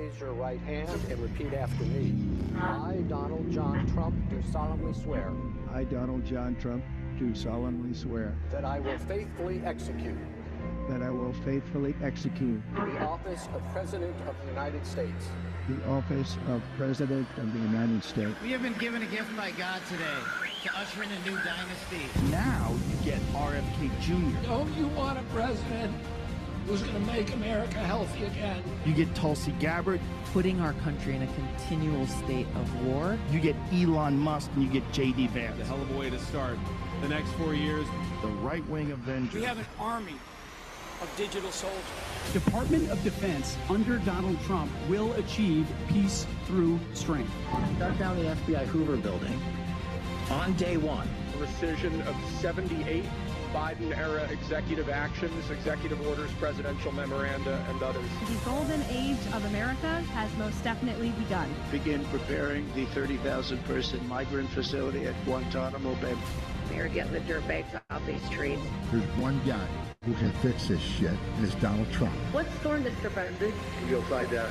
raise your right hand and repeat after me. I, Donald John Trump, do solemnly swear. I, Donald John Trump, do solemnly swear. That I will faithfully execute. That I will faithfully execute. The office of President of the United States. The office of President of the United States. We have been given a gift by God today to usher in a new dynasty. Now you get RFK Jr. Don't you want a president who's going to make America healthy again? You get Tulsi Gabbard. Putting our country in a continual state of war. You get Elon Musk and you get J.D. Vance. A hell of a way to start the next 4 years. The right-wing Avengers. We have an army of digital soldiers. Department of Defense under Donald Trump will achieve peace through strength. Shut down the FBI Hoover building on day one. Rescission of 78 Biden-era executive actions, executive orders, presidential memoranda, and others. The golden age of America has most definitely begun. Begin preparing the 30,000-person migrant facility at Guantanamo Bay. They're getting the dirtbags off these streets. There's one guy who can fix this shit, and it's Donald Trump. What's for, Mr. President? You'll find out.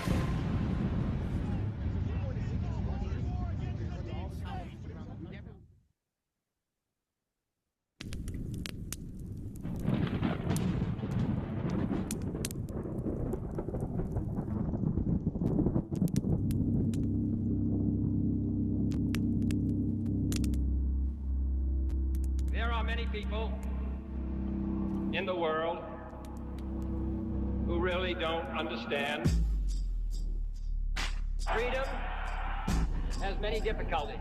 Many people in the world who really don't understand. Freedom has many difficulties,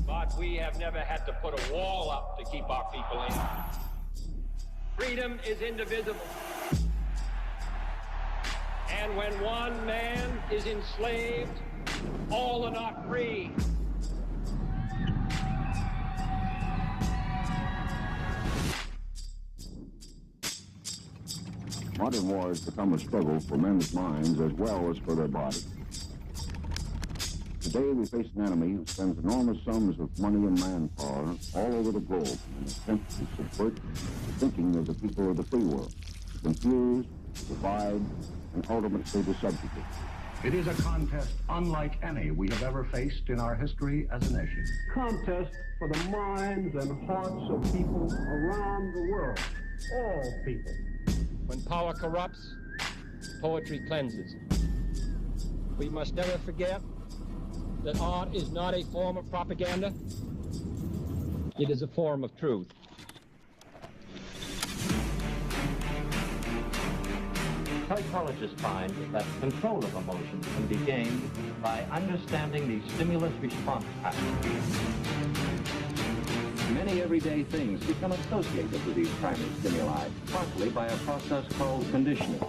but we have never had to put a wall up to keep our people in. Freedom is indivisible. And when one man is enslaved, all are not free. Modern war has become a struggle for men's minds as well as for their bodies. Today we face an enemy who spends enormous sums of money and manpower all over the globe in an attempt to subvert the thinking of the people of the free world, to confuse, divide, and ultimately to subjugate. It is a contest unlike any we have ever faced in our history as a nation. Contest for the minds and hearts of people around the world, all people. When power corrupts, poetry cleanses. We must never forget that art is not a form of propaganda. It is a form of truth. Psychologists find that control of emotions can be gained by understanding the stimulus-response pattern. Many everyday things become associated with these primary stimuli, partly by a process called conditioning.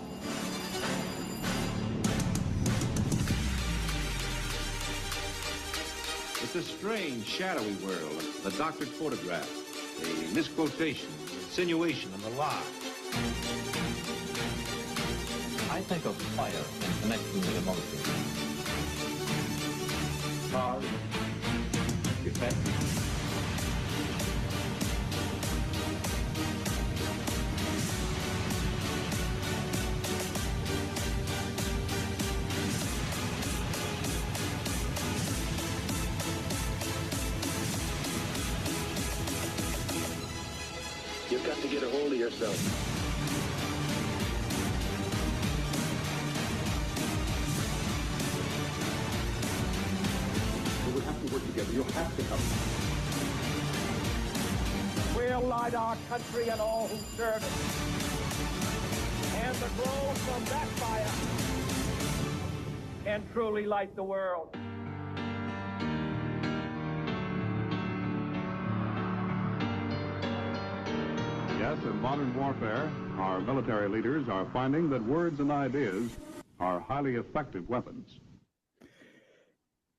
It's a strange, shadowy world. The doctored photograph, the misquotation, the insinuation, and the lie. I think of fire in connection with emotion. Cause, effect. You've got to get a hold of yourself. We have to work together. You'll have to help. We'll light our country and all who serve it. And the glow from that fire can truly light the world. Yes, in modern warfare, our military leaders are finding that words and ideas are highly effective weapons.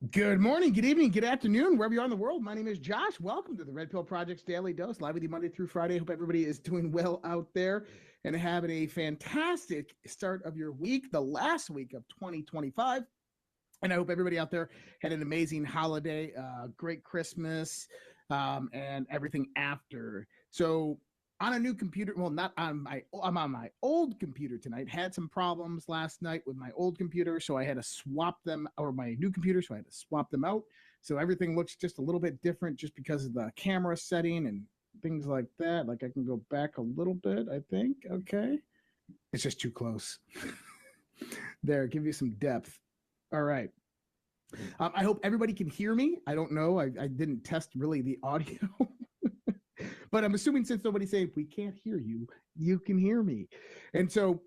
Good morning, good evening, good afternoon, wherever you are in the world. My name is Josh. Welcome to the Red Pill Project's Daily Dose, live with you Monday through Friday. Hope everybody is doing well out there and having a fantastic start of your week, the last week of 2025. And I hope everybody out there had an amazing holiday, great Christmas, and everything after. So on a new computer. Well, not on I'm on my old computer tonight. Had some problems last night with my old computer, so I had to swap them, or my new computer, so I had to swap them out. So everything looks just a little bit different just because of the camera setting and things like that. Like I can go back a little bit, I think. Okay. It's just too close. There, give you some depth. All right. I hope everybody can hear me. I don't know. I didn't test really the audio. But I'm assuming since nobody's saying, if we can't hear you, you can hear me. And so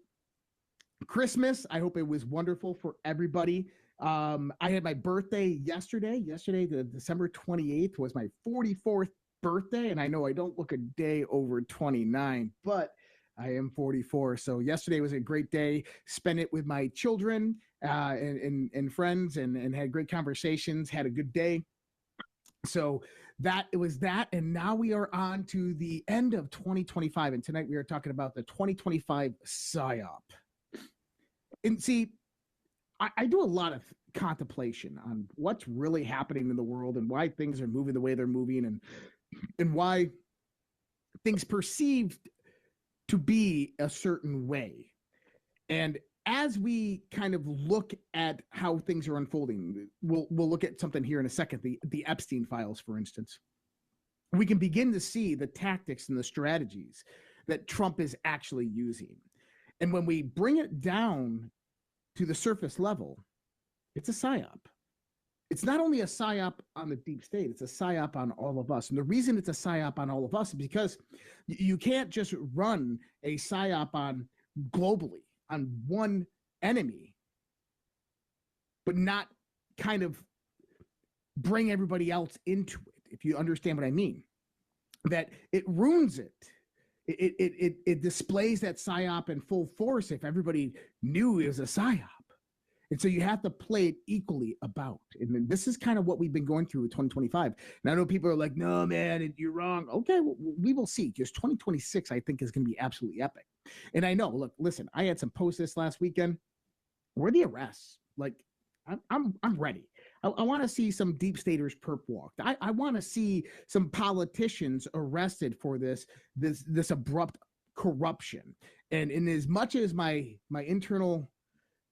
Christmas, I hope it was wonderful for everybody. I had my birthday yesterday. Yesterday, the December 28th was my 44th birthday. And I know I don't look a day over 29, but I am 44. So yesterday was a great day. Spent it with my children and friends and had great conversations, had a good day. So it was that. And now we are on to the end of 2025. And tonight we are talking about the 2025 Psyop. And see, I do a lot of contemplation on what's really happening in the world and why things are moving the way they're moving and why things perceived to be a certain way. And as we kind of look at how things are unfolding, we'll look at something here in a second, the Epstein files, for instance. We can begin to see the tactics and the strategies that Trump is actually using. And when we bring it down to the surface level, it's a psyop. It's not only a psyop on the deep state, it's a psyop on all of us. And the reason it's a psyop on all of us is because you can't just run a psyop on globally on one enemy, but not kind of bring everybody else into it, if you understand what I mean. That it ruins it. It displays that psyop in full force if everybody knew it was a psyop. And so you have to play it equally about. And this is kind of what we've been going through with 2025. And I know people are like, no, man, you're wrong. Okay, well, we will see. Because 2026, I think, is going to be absolutely epic. And I know, look, listen, I had some posts this last weekend. Where are the arrests? Like, I'm ready. I want to see some deep staters perp walked. I want to see some politicians arrested for this abrupt corruption. And in as much as my internal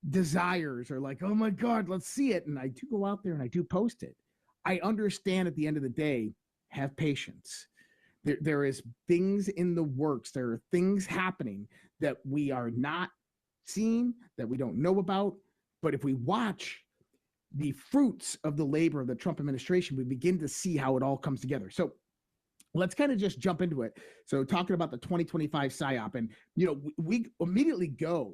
desires are like, oh my God, let's see it. And I do go out there and I do post it. I understand at the end of the day, have patience. There is things in the works. There are things happening that we are not seeing, that we don't know about. But if we watch the fruits of the labor of the Trump administration, we begin to see how it all comes together. So let's kind of just jump into it. So talking about the 2025 PSYOP, and, you know, we immediately go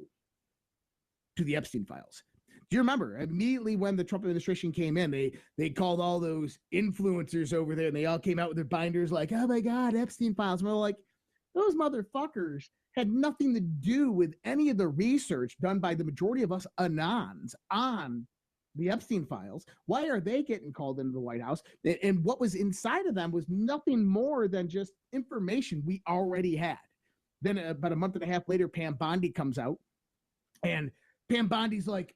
to the Epstein files. Do you remember immediately when the Trump administration came in, they called all those influencers over there and they all came out with their binders like, oh my God, Epstein files. And we're like, those motherfuckers had nothing to do with any of the research done by the majority of us anons on the Epstein files. Why are they getting called into the White House? And what was inside of them was nothing more than just information we already had. Then about a month and a half later, Pam Bondi comes out, and Pam Bondi's like,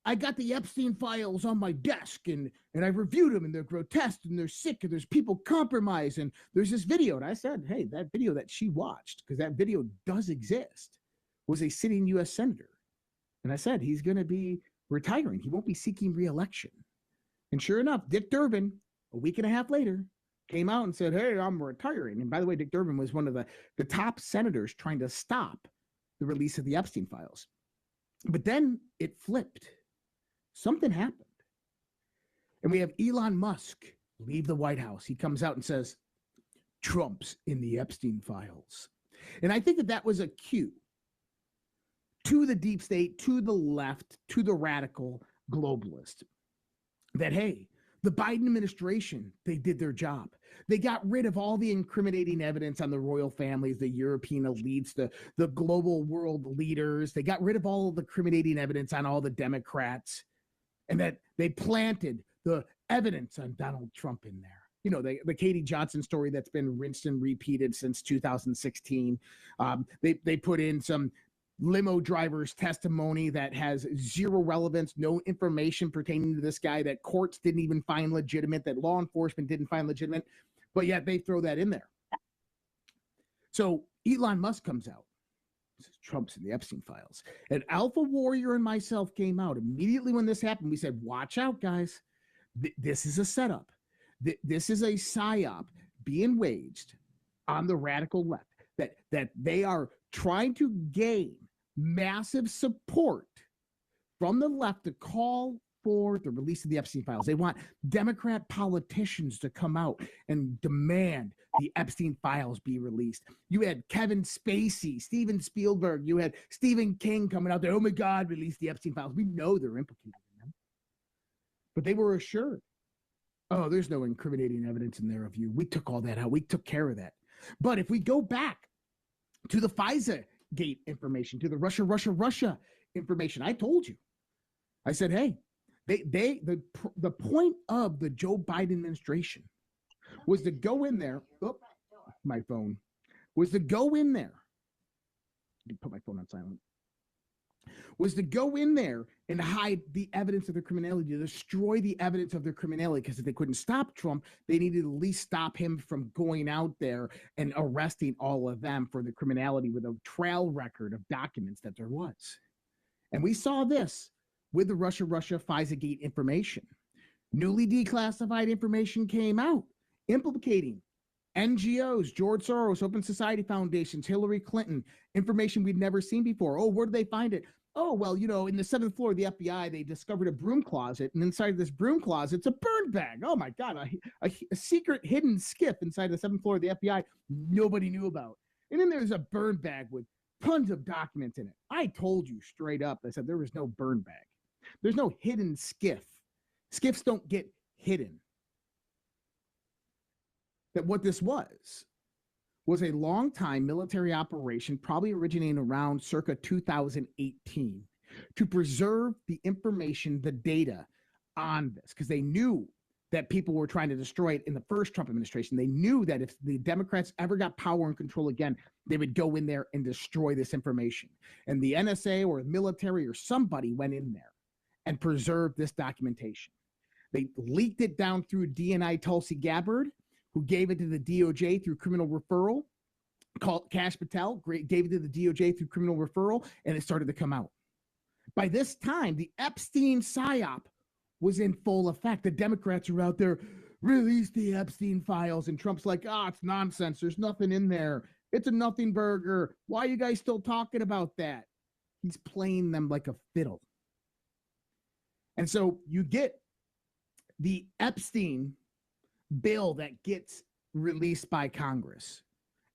I got the Epstein files on my desk and I reviewed them, and they're grotesque and they're sick and there's people compromised, and there's this video. And I said, hey, that video that she watched, because that video does exist, was a sitting U.S. senator. And I said, he's going to be retiring. He won't be seeking re-election. And sure enough, Dick Durbin, a week and a half later, came out and said, hey, I'm retiring. And by the way, Dick Durbin was one of the top senators trying to stop the release of the Epstein files. But then it flipped. Something happened. And we have Elon Musk leave the White House. He comes out and says, Trump's in the Epstein files. And I think that was a cue to the deep state, to the left, to the radical globalist, that, hey, the Biden administration, they did their job. They got rid of all the incriminating evidence on the royal families, the European elites, the global world leaders. They got rid of all of the incriminating evidence on all the Democrats, and that they planted the evidence on Donald Trump in there. You know, the Katie Johnson story that's been rinsed and repeated since 2016. They put in some limo driver's testimony that has zero relevance, no information pertaining to this guy that courts didn't even find legitimate, that law enforcement didn't find legitimate, but yet they throw that in there. So Elon Musk comes out. This is Trump's in the Epstein files. And Alpha Warrior and myself came out immediately when this happened. We said, watch out, guys. This is a setup. This is a psyop being waged on the radical left, that they are trying to gain massive support from the left to call for the release of the Epstein files. They want Democrat politicians to come out and demand the Epstein files be released. You had Kevin Spacey, Steven Spielberg, you had Stephen King coming out there, oh my God, release the Epstein files. We know they're implicated in them. But they were assured, oh, there's no incriminating evidence in their review. We took all that out. We took care of that. But if we go back to the FISA gate information, to the Russia information, I told you, I said, hey, the point of the Joe Biden administration was to go in there. Oh, my phone was to go in there. Put my phone on silent. Was to go in there and hide the evidence of their criminality, to destroy the evidence of their criminality, because if they couldn't stop Trump, they needed to at least stop him from going out there and arresting all of them for the criminality with a trail record of documents that there was. And we saw this with the Russia FISA gate information. Newly declassified information came out implicating NGOs, George Soros, Open Society Foundations, Hillary Clinton, information we'd never seen before. Oh, where did they find it? Oh, well, you know, in the 7th floor of the FBI, they discovered a broom closet, and inside this broom closet, it's a burn bag. Oh, my God, a secret hidden skiff inside the 7th floor of the FBI nobody knew about. And then there's a burn bag with tons of documents in it. I told you straight up, I said there was no burn bag. There's no hidden skiff. Skiffs don't get hidden. That what this was a long-time military operation, probably originating around circa 2018, to preserve the information, the data on this, because they knew that people were trying to destroy it in the first Trump administration. They knew that if the Democrats ever got power and control again, they would go in there and destroy this information. And the NSA or the military or somebody went in there and preserved this documentation. They leaked it down through DNI Tulsi Gabbard, who gave it to the DOJ through criminal referral, called Cash Patel, gave it to the DOJ through criminal referral, and it started to come out. By this time, the Epstein psyop was in full effect. The Democrats are out there, release the Epstein files, and Trump's like, it's nonsense. There's nothing in there. It's a nothing burger. Why are you guys still talking about that? He's playing them like a fiddle. And so you get the Epstein bill that gets released by Congress.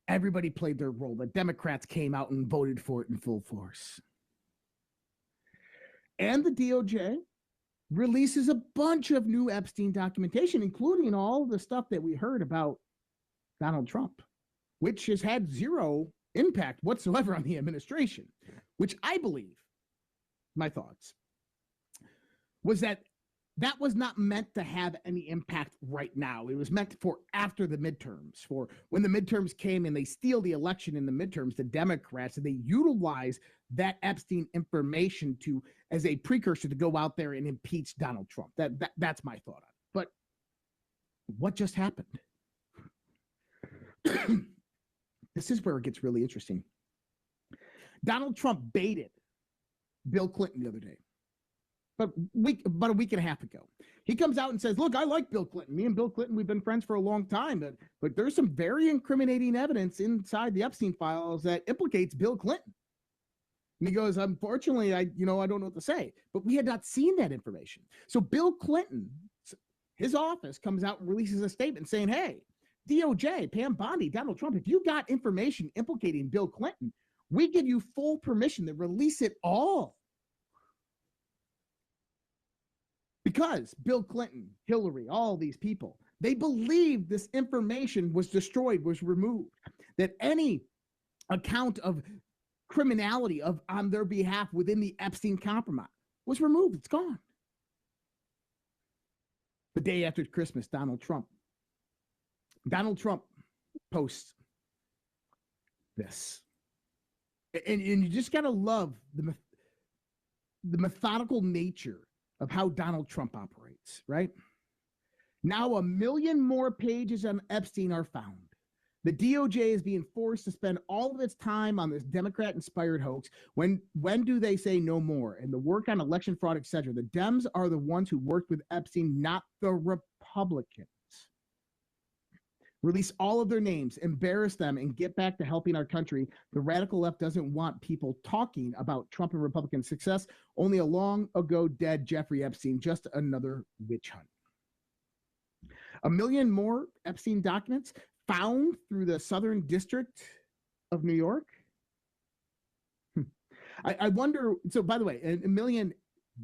Everybody played their role. The Democrats came out and voted for it in full force. And the DOJ releases a bunch of new Epstein documentation, including all the stuff that we heard about Donald Trump, which has had zero impact whatsoever on the administration, which I believe, my thoughts, was that was not meant to have any impact right now. It was meant for after the midterms, for when the midterms came and they steal the election in the midterms, the Democrats, and they utilize that Epstein information as a precursor to go out there and impeach Donald Trump. That's my thought on it. But what just happened? This is where it gets really interesting. Donald Trump baited Bill Clinton the other day. About a week and a half ago, he comes out and says, look, I like Bill Clinton. Me and Bill Clinton, we've been friends for a long time, but there's some very incriminating evidence inside the Epstein files that implicates Bill Clinton. And he goes, unfortunately, I don't know what to say, but we had not seen that information. So Bill Clinton, his office comes out and releases a statement saying, hey, DOJ, Pam Bondi, Donald Trump, if you got information implicating Bill Clinton, we give you full permission to release it all. Because Bill Clinton, Hillary, all these people, they believed this information was destroyed, was removed, that any account of criminality on their behalf within the Epstein compromise was removed. It's gone. The day after Christmas, Donald Trump posts this. And you just got to love the methodical nature of how Donald Trump operates, right? Now 1 million more pages on Epstein are found. The DOJ is being forced to spend all of its time on this Democrat-inspired hoax. When do they say no more? And the work on election fraud, etc. The Dems are the ones who worked with Epstein, not the Republicans. Release all of their names, embarrass them, and get back to helping our country. The radical left doesn't want people talking about Trump and Republican success. Only a long ago dead Jeffrey Epstein, just another witch hunt. 1 million more Epstein documents found through the Southern District of New York. I wonder, so by the way, 1 million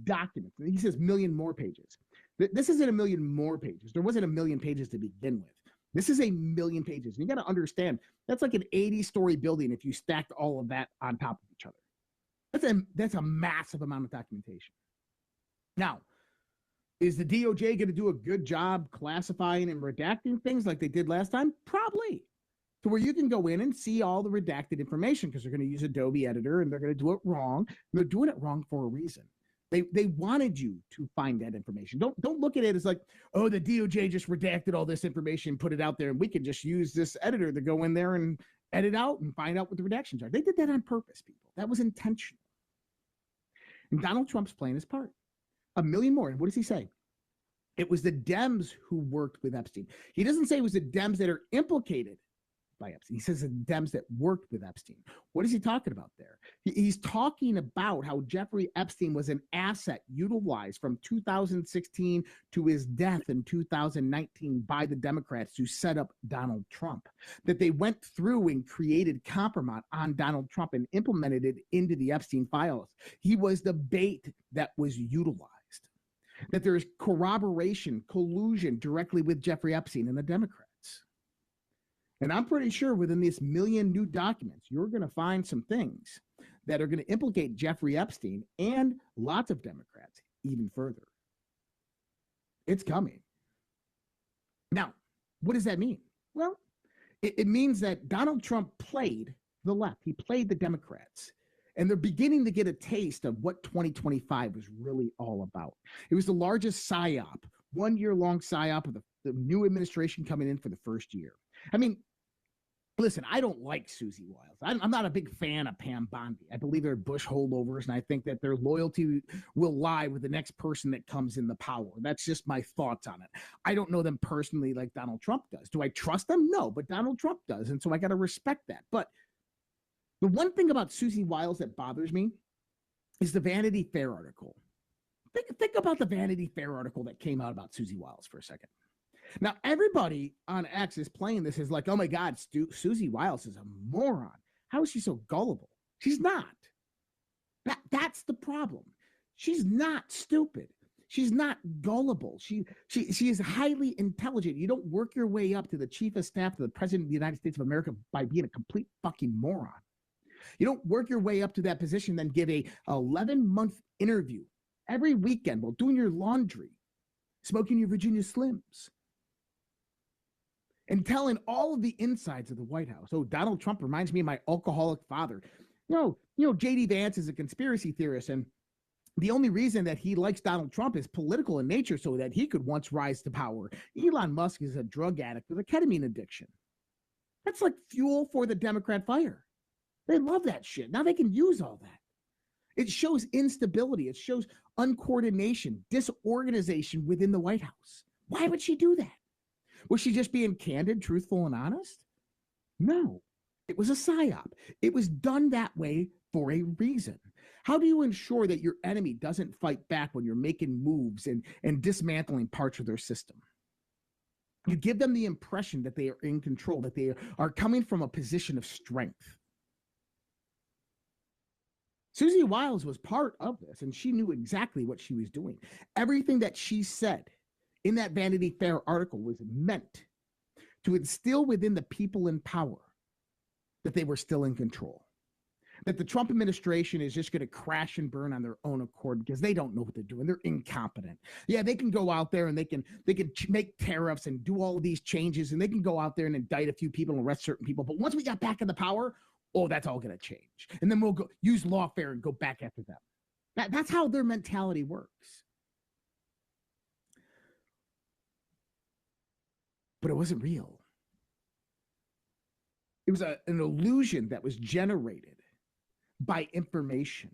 documents. He says 1 million more pages. This isn't 1 million more pages. There wasn't 1 million pages to begin with. This is 1 million pages. And you got to understand, that's like an 80-story building if you stacked all of that on top of each other. That's a massive amount of documentation. Now, is the DOJ going to do a good job classifying and redacting things like they did last time? Probably. To where you can go in and see all the redacted information because they're going to use Adobe Editor and they're going to do it wrong. They're doing it wrong for a reason. They wanted you to find that information. Don't look at it as like, oh, the DOJ just redacted all this information, put it out there, and we can just use this editor to go in there and edit out and find out what the redactions are. They did that on purpose, people. That was intentional. And Donald Trump's playing his part. 1 million more. And what does he say? It was the Dems who worked with Epstein. He doesn't say it was the Dems that are implicated by Epstein. He says the Dems that worked with Epstein. What is he talking about there? He's talking about how Jeffrey Epstein was an asset utilized from 2016 to his death in 2019 by the Democrats to set up Donald Trump. That they went through and created compromise on Donald Trump and implemented it into the Epstein files. He was the bait that was utilized. That there is corroboration, collusion directly with Jeffrey Epstein and the Democrats. And I'm pretty sure within this 1 million new documents, you're going to find some things that are going to implicate Jeffrey Epstein and lots of Democrats even further. It's coming. Now, what does that mean? Well, it means that Donald Trump played the left. He played the Democrats. And they're beginning to get a taste of what 2025 was really all about. It was the largest Psyop, 1 year long Psyop of the new administration coming in for the first year. I mean, listen, I don't like Susie Wiles. I'm not a big fan of Pam Bondi. I believe they're Bush holdovers, and I think that their loyalty will lie with the next person that comes in the power. That's just my thoughts on it. I don't know them personally like Donald Trump does. Do I trust them? No, but Donald Trump does, and so I got to respect that. But the one thing about Susie Wiles that bothers me is the Vanity Fair article. Think about the Vanity Fair article that came out about Susie Wiles for a second. Now, everybody on X is playing this as like, oh my God, Susie Wiles is a moron. How is she so gullible? She's not. That's the problem. She's not stupid. She's not gullible. She is highly intelligent. You don't work your way up to the chief of staff to the president of the United States of America by being a complete fucking moron. You don't work your way up to that position, then give a 11-month interview every weekend while doing your laundry, smoking your Virginia Slims, and telling all of the insides of the White House. Oh, Donald Trump reminds me of my alcoholic father. J.D. Vance is a conspiracy theorist, and the only reason that he likes Donald Trump is political in nature so that he could once rise to power. Elon Musk is a drug addict with a ketamine addiction. That's like fuel for the Democrat fire. They love that shit. Now they can use all that. It shows instability. It shows uncoordination, disorganization within the White House. Why would she do that? Was she just being candid, truthful, and honest? No, it was a psyop. It was done that way for a reason. How do you ensure that your enemy doesn't fight back when you're making moves and dismantling parts of their system? You give them the impression that they are in control, that they are coming from a position of strength. Susie Wiles was part of this, and she knew exactly what she was doing. Everything that she said in that Vanity Fair article was meant to instill within the people in power that they were still in control, that the Trump administration is just going to crash and burn on their own accord because they don't know what they're doing. They're incompetent. Yeah, they can go out there and they can make tariffs and do all of these changes, and they can go out there and indict a few people and arrest certain people. But once we got back in the power, oh, that's all going to change. And then we'll go use lawfare and go back after them. That's how their mentality works. But it wasn't real. It was an illusion that was generated by information.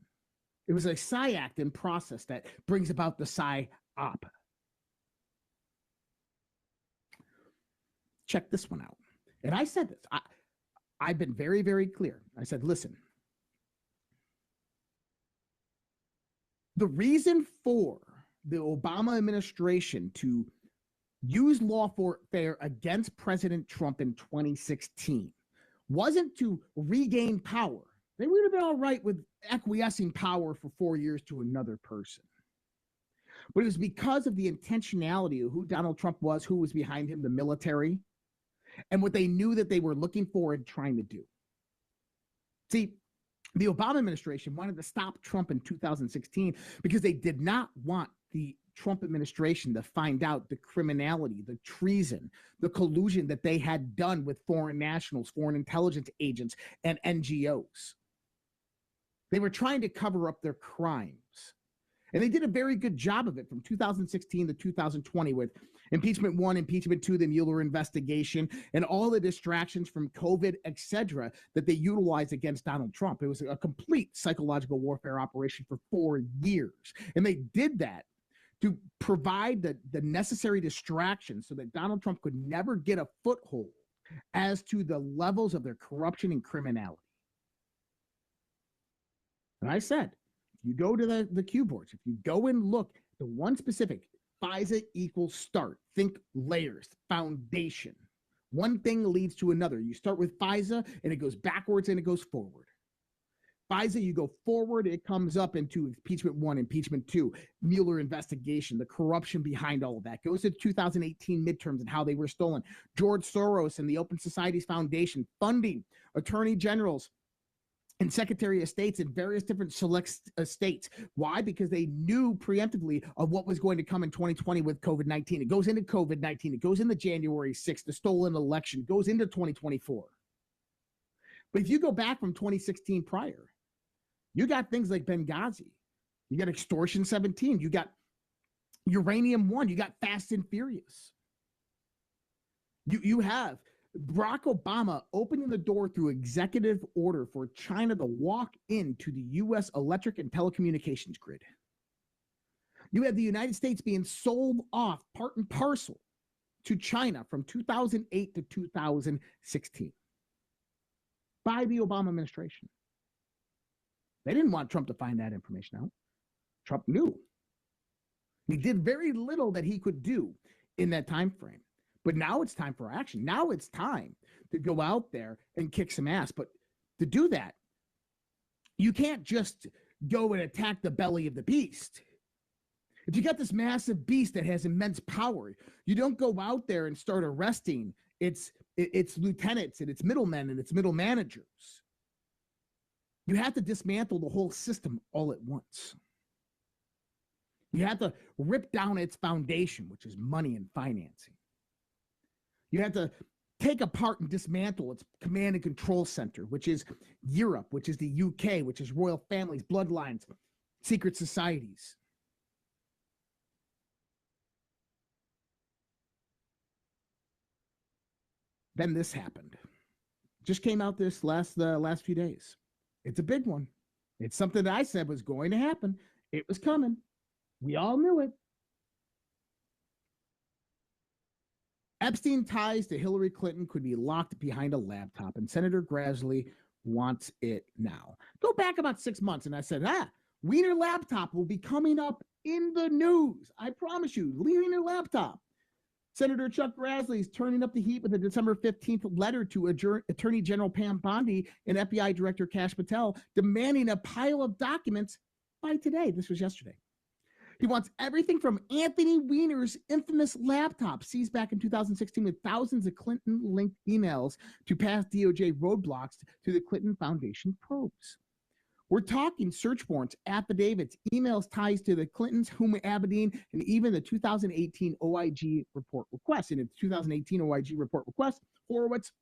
It was a Psyop in process that brings about the Psyop. Check this one out. And I said this. I've been very, very clear. I said, listen, the reason for the Obama administration to use lawfare against President Trump in 2016 wasn't to regain power. They would have been all right with acquiescing power for 4 years to another person. But it was because of the intentionality of who Donald Trump was, who was behind him, the military, and what they knew that they were looking for and trying to do. See, the Obama administration wanted to stop Trump in 2016 because they did not want the Trump administration to find out the criminality, the treason, the collusion that they had done with foreign nationals, foreign intelligence agents, and NGOs. They were trying to cover up their crimes. And they did a very good job of it from 2016 to 2020 with impeachment 1, impeachment 2, the Mueller investigation, and all the distractions from COVID, etc., that they utilized against Donald Trump. It was a complete psychological warfare operation for 4 years. And they did that to provide the necessary distractions so that Donald Trump could never get a foothold as to the levels of their corruption and criminality. And I said, if you go to the Q boards, if you go and look at one specific, FISA equals start, think layers, foundation. One thing leads to another. You start with FISA and it goes backwards and it goes forward. FISA, you go forward, it comes up into impeachment 1, impeachment 2, Mueller investigation, the corruption behind all of that. Goes to 2018 midterms and how they were stolen. George Soros and the Open Societies Foundation funding attorney generals and secretary of states in various different select states. Why? Because they knew preemptively of what was going to come in 2020 with COVID-19. It goes into COVID-19. It goes into January 6th, the stolen election. It goes into 2024. But if you go back from 2016 prior, you got things like Benghazi. You got Extortion 17. You got Uranium 1. You got Fast and Furious. You have Barack Obama opening the door through executive order for China to walk into the U.S. electric and telecommunications grid. You have the United States being sold off part and parcel to China from 2008 to 2016 by the Obama administration. They didn't want Trump to find that information out. Trump knew. He did very little that he could do in that time frame. But now it's time for action. Now it's time to go out there and kick some ass. But to do that, you can't just go and attack the belly of the beast. If you got this massive beast that has immense power, you don't go out there and start arresting its lieutenants and its middlemen and its middle managers. You have to dismantle the whole system all at once. You have to rip down its foundation, which is money and financing. You have to take apart and dismantle its command and control center, which is Europe, which is the UK, which is royal families, bloodlines, secret societies. Then this happened. Just came out this the last few days. It's a big one. It's something that I said was going to happen. It was coming. We all knew it. Epstein ties to Hillary Clinton could be locked behind a laptop, and Senator Grassley wants it now. Go back about 6 months, and I said, Wiener laptop will be coming up in the news. I promise you, Wiener laptop. Senator Chuck Grassley is turning up the heat with a December 15th letter to Attorney General Pam Bondi and FBI Director Kash Patel demanding a pile of documents by today. This was yesterday. He wants everything from Anthony Weiner's infamous laptop seized back in 2016 with thousands of Clinton-linked emails to pass DOJ roadblocks to the Clinton Foundation probes. We're talking search warrants, affidavits, emails, ties to the Clintons, Huma Abedin, and even the 2018 OIG report request. In the 2018 OIG report request, Horowitz,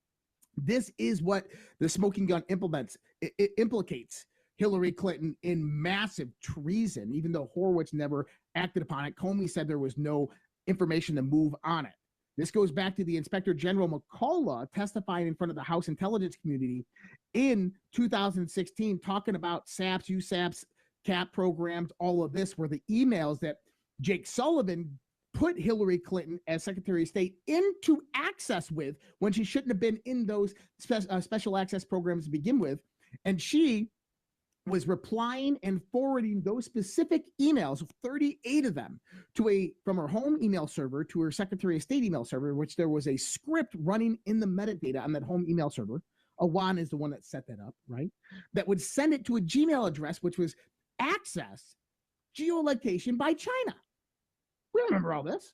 this is what the smoking gun implements. It implicates Hillary Clinton in massive treason, even though Horowitz never acted upon it. Comey said there was no information to move on it. This goes back to the Inspector General McCullough testifying in front of the House Intelligence Committee in 2016, talking about SAPs, USAPs, CAP programs, all of this were the emails that Jake Sullivan put Hillary Clinton as Secretary of State into access with when she shouldn't have been in those special access programs to begin with. And she was replying and forwarding those specific emails, 38 of them, from her home email server to her Secretary of State email server, which there was a script running in the metadata on that home email server. Awan is the one that set that up, right? That would send it to a Gmail address, which was accessed geolocation by China. We remember all this.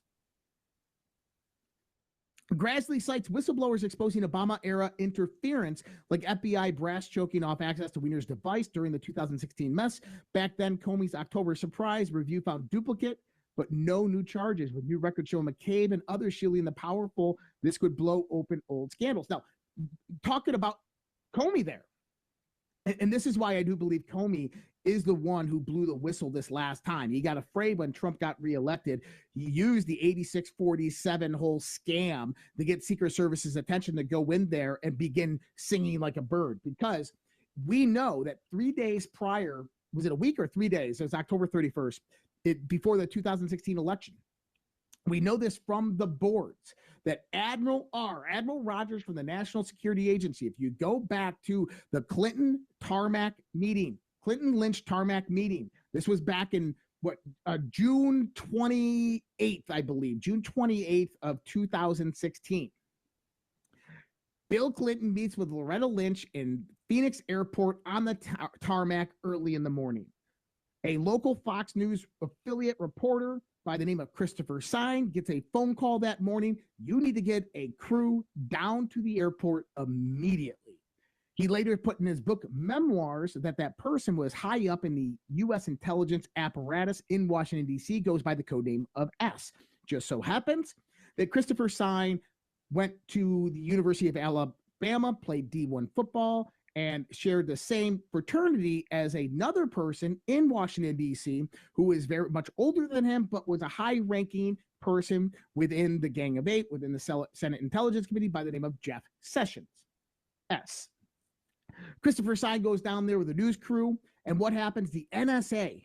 Grassley cites whistleblowers exposing Obama-era interference, like FBI brass choking off access to Weiner's device during the 2016 mess. Back then, Comey's October surprise review found duplicate, but no new charges, with new records showing McCabe and others shielding the powerful. This could blow open old scandals. Now, talking about Comey there, and this is why I do believe Comey is the one who blew the whistle this last time. He got afraid when Trump got reelected. He used the 8647 whole scam to get Secret Service's attention to go in there and begin singing like a bird, because we know that 3 days prior, was it a week or 3 days? It was October 31st, before the 2016 election. We know this from the boards that Admiral Rogers from the National Security Agency, if you go back to the Clinton Lynch tarmac meeting, this was back in June 28th, I believe, June 28th of 2016. Bill Clinton meets with Loretta Lynch in Phoenix Airport on the tarmac early in the morning. A local Fox News affiliate reporter by the name of Christopher Sine gets a phone call that morning. You need to get a crew down to the airport immediately. He later put in his book memoirs that person was high up in the U.S. intelligence apparatus in Washington, D.C., goes by the codename of S. Just so happens that Christopher Sine went to the University of Alabama, played D1 football, and shared the same fraternity as another person in Washington, D.C., who is very much older than him, but was a high-ranking person within the Gang of Eight, within the Senate Intelligence Committee, by the name of Jeff Sessions, S. Christopher Sine goes down there with a news crew, and what happens? The NSA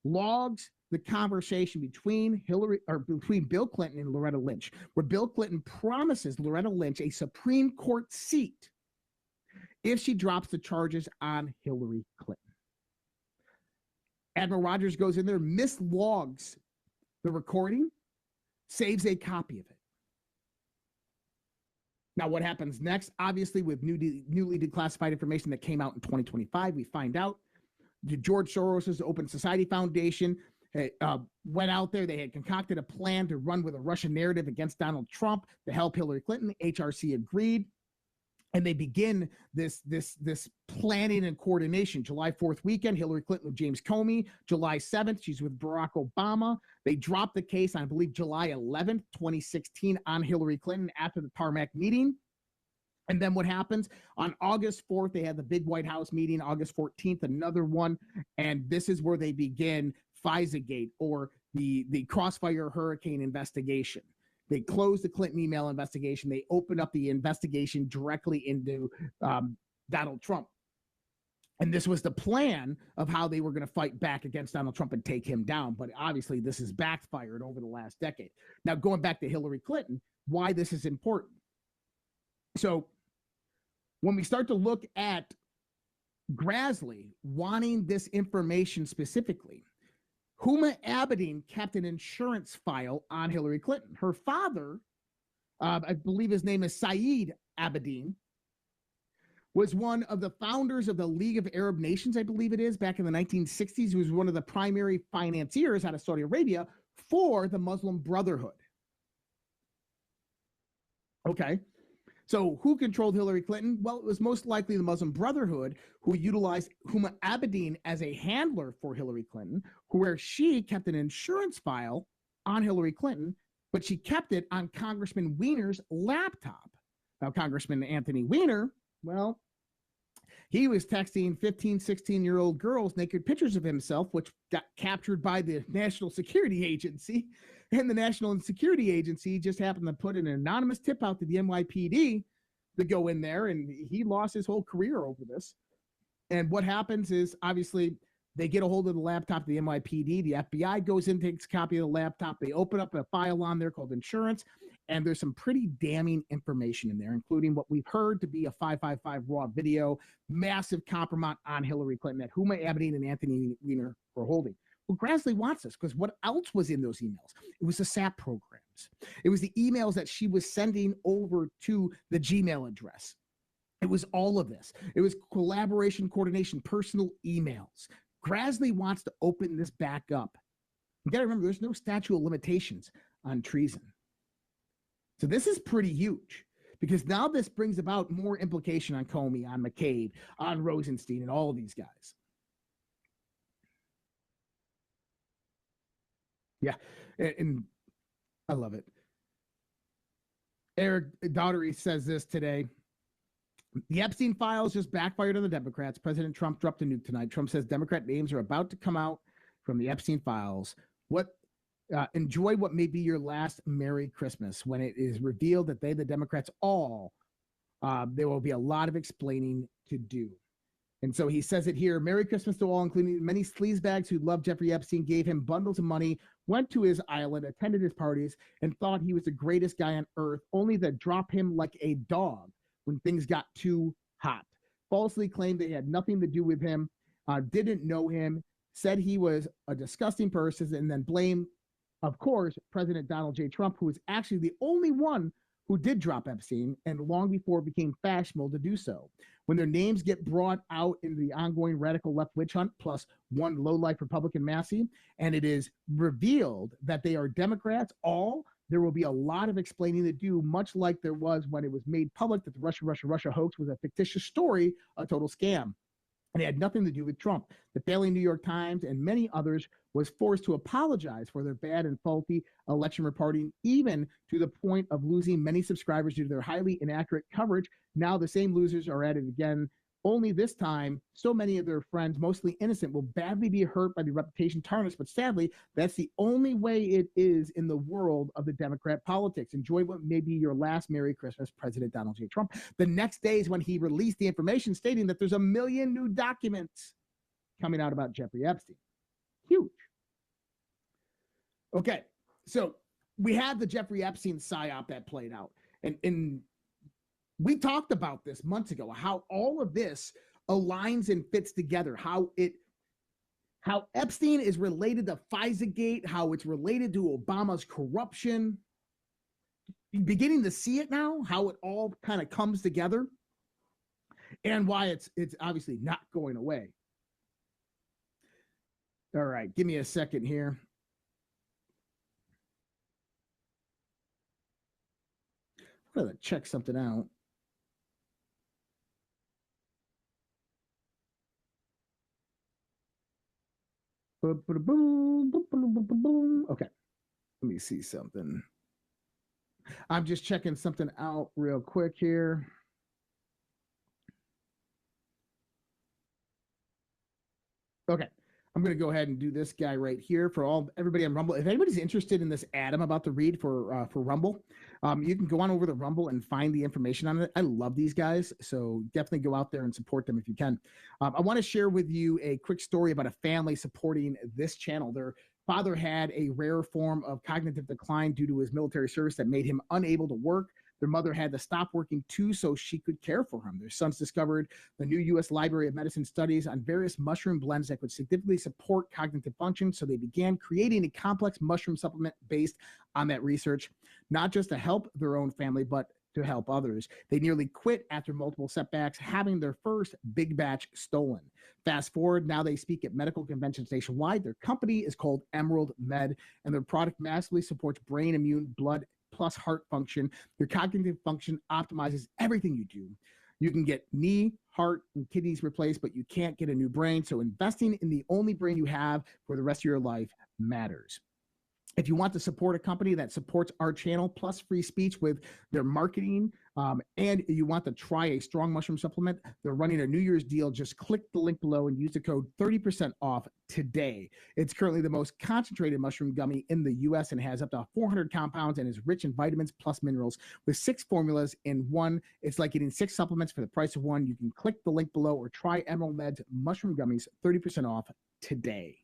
logs the conversation between Bill Clinton and Loretta Lynch, where Bill Clinton promises Loretta Lynch a Supreme Court seat if she drops the charges on Hillary Clinton. Admiral Rogers goes in there, mislogs the recording, saves a copy of it. Now, what happens next? Obviously, with newly declassified information that came out in 2025, we find out George Soros's Open Society Foundation went out there. They had concocted a plan to run with a Russian narrative against Donald Trump to help Hillary Clinton. HRC agreed. And they begin this planning and coordination. July 4th weekend, Hillary Clinton with James Comey. July 7th, she's with Barack Obama. They dropped the case on, I believe, July 11th, 2016, on Hillary Clinton after the tarmac meeting. And then what happens? On August 4th, they had the big White House meeting. August 14th, another one. And this is where they begin FISA-gate, or the Crossfire Hurricane investigation. They closed the Clinton email investigation. They opened up the investigation directly into Donald Trump. And this was the plan of how they were going to fight back against Donald Trump and take him down. But obviously, this has backfired over the last decade. Now, going back to Hillary Clinton, why this is important. So when we start to look at Grassley wanting this information specifically, Huma Abedin kept an insurance file on Hillary Clinton. Her father, I believe his name is Saeed Abedin, was one of the founders of the League of Arab Nations, I believe it is, back in the 1960s. He was one of the primary financiers out of Saudi Arabia for the Muslim Brotherhood. Okay. So who controlled Hillary Clinton? Well, it was most likely the Muslim Brotherhood, who utilized Huma Abedin as a handler for Hillary Clinton, where she kept an insurance file on Hillary Clinton, but she kept it on Congressman Weiner's laptop. Now, Congressman Anthony Weiner, well, He was texting 15, 16-year-old girls naked pictures of himself, which got captured by the National Security Agency. And the National Security Agency just happened to put an anonymous tip out to the NYPD to go in there, and he lost his whole career over this. And what happens is, obviously, they get a hold of the laptop of the NYPD. The FBI goes in, takes a copy of the laptop. They open up a file on there called insurance, and there's some pretty damning information in there, including what we've heard to be a 555 raw video, massive compromise on Hillary Clinton that Huma Abedin and Anthony Weiner were holding. Well, Grassley wants this because what else was in those emails? It was the SAP programs. It was the emails that she was sending over to the Gmail address. It was all of this. It was collaboration, coordination, personal emails. Grassley wants to open this back up. You got to remember, there's no statute of limitations on treason. So this is pretty huge because now this brings about more implication on Comey, on McCabe, on Rosenstein, and all of these guys. Yeah, and I love it. Eric Daughtery says this today. The Epstein files just backfired on the Democrats. President Trump dropped a nuke tonight. Trump says Democrat names are about to come out from the Epstein files. Enjoy what may be your last Merry Christmas when it is revealed that the Democrats, there will be a lot of explaining to do. And so he says it here, Merry Christmas to all, including many sleazebags who loved Jeffrey Epstein, gave him bundles of money, went to his island, attended his parties, and thought he was the greatest guy on earth, only to drop him like a dog when things got too hot. Falsely claimed they had nothing to do with him, didn't know him, said he was a disgusting person, and then blamed, of course, President Donald J. Trump, who was actually the only one who did drop Epstein, and long before it became fashionable to do so. When their names get brought out in the ongoing radical left witch hunt, plus one low-life Republican Massey, and it is revealed that they are Democrats, there will be a lot of explaining to do, much like there was when it was made public that the Russia hoax was a fictitious story, a total scam. And it had nothing to do with Trump. The failing New York Times and many others was forced to apologize for their bad and faulty election reporting, even to the point of losing many subscribers due to their highly inaccurate coverage. Now the same losers are at it again. Only this time, so many of their friends, mostly innocent, will badly be hurt by the reputation tarnished. But sadly, that's the only way it is in the world of the Democrat politics. Enjoy what may be your last Merry Christmas, President Donald J. Trump. The next day is when he released the information stating that there's 1 million new documents coming out about Jeffrey Epstein. Huge. Okay, so we had the Jeffrey Epstein Psyop that played out. And we talked about this months ago, how all of this aligns and fits together, how Epstein is related to FISA-gate, how it's related to Obama's corruption. You're beginning to see it now, how it all kind of comes together, and why it's obviously not going away. All right, give me a second here. I'm going to check something out. Okay, let me see something. I'm just checking something out real quick here. Okay, I'm going to go ahead and do this guy right here for everybody on Rumble. If anybody's interested in this ad I'm about to read for Rumble, you can go on over to Rumble and find the information on it. I love these guys, so definitely go out there and support them if you can. I want to share with you a quick story about a family supporting this channel. Their father had a rare form of cognitive decline due to his military service that made him unable to work. Their mother had to stop working too so she could care for him. Their sons discovered the new U.S. Library of Medicine studies on various mushroom blends that could significantly support cognitive function, so they began creating a complex mushroom supplement based on that research, not just to help their own family, but to help others. They nearly quit after multiple setbacks, having their first big batch stolen. Fast forward, now they speak at medical conventions nationwide. Their company is called Emerald Med, and their product massively supports brain, immune, blood, plus heart function. Your cognitive function optimizes everything you do. You can get knee, heart, and kidneys replaced, but you can't get a new brain. So investing in the only brain you have for the rest of your life matters. If you want to support a company that supports our channel plus free speech with their marketing and you want to try a strong mushroom supplement, they're running a New Year's deal. Just click the link below and use the code 30% off today. It's currently the most concentrated mushroom gummy in the U.S. and has up to 400 compounds and is rich in vitamins plus minerals with 6 formulas in one. It's like getting 6 supplements for the price of one. You can click the link below or try Emerald Med's mushroom gummies 30% off today.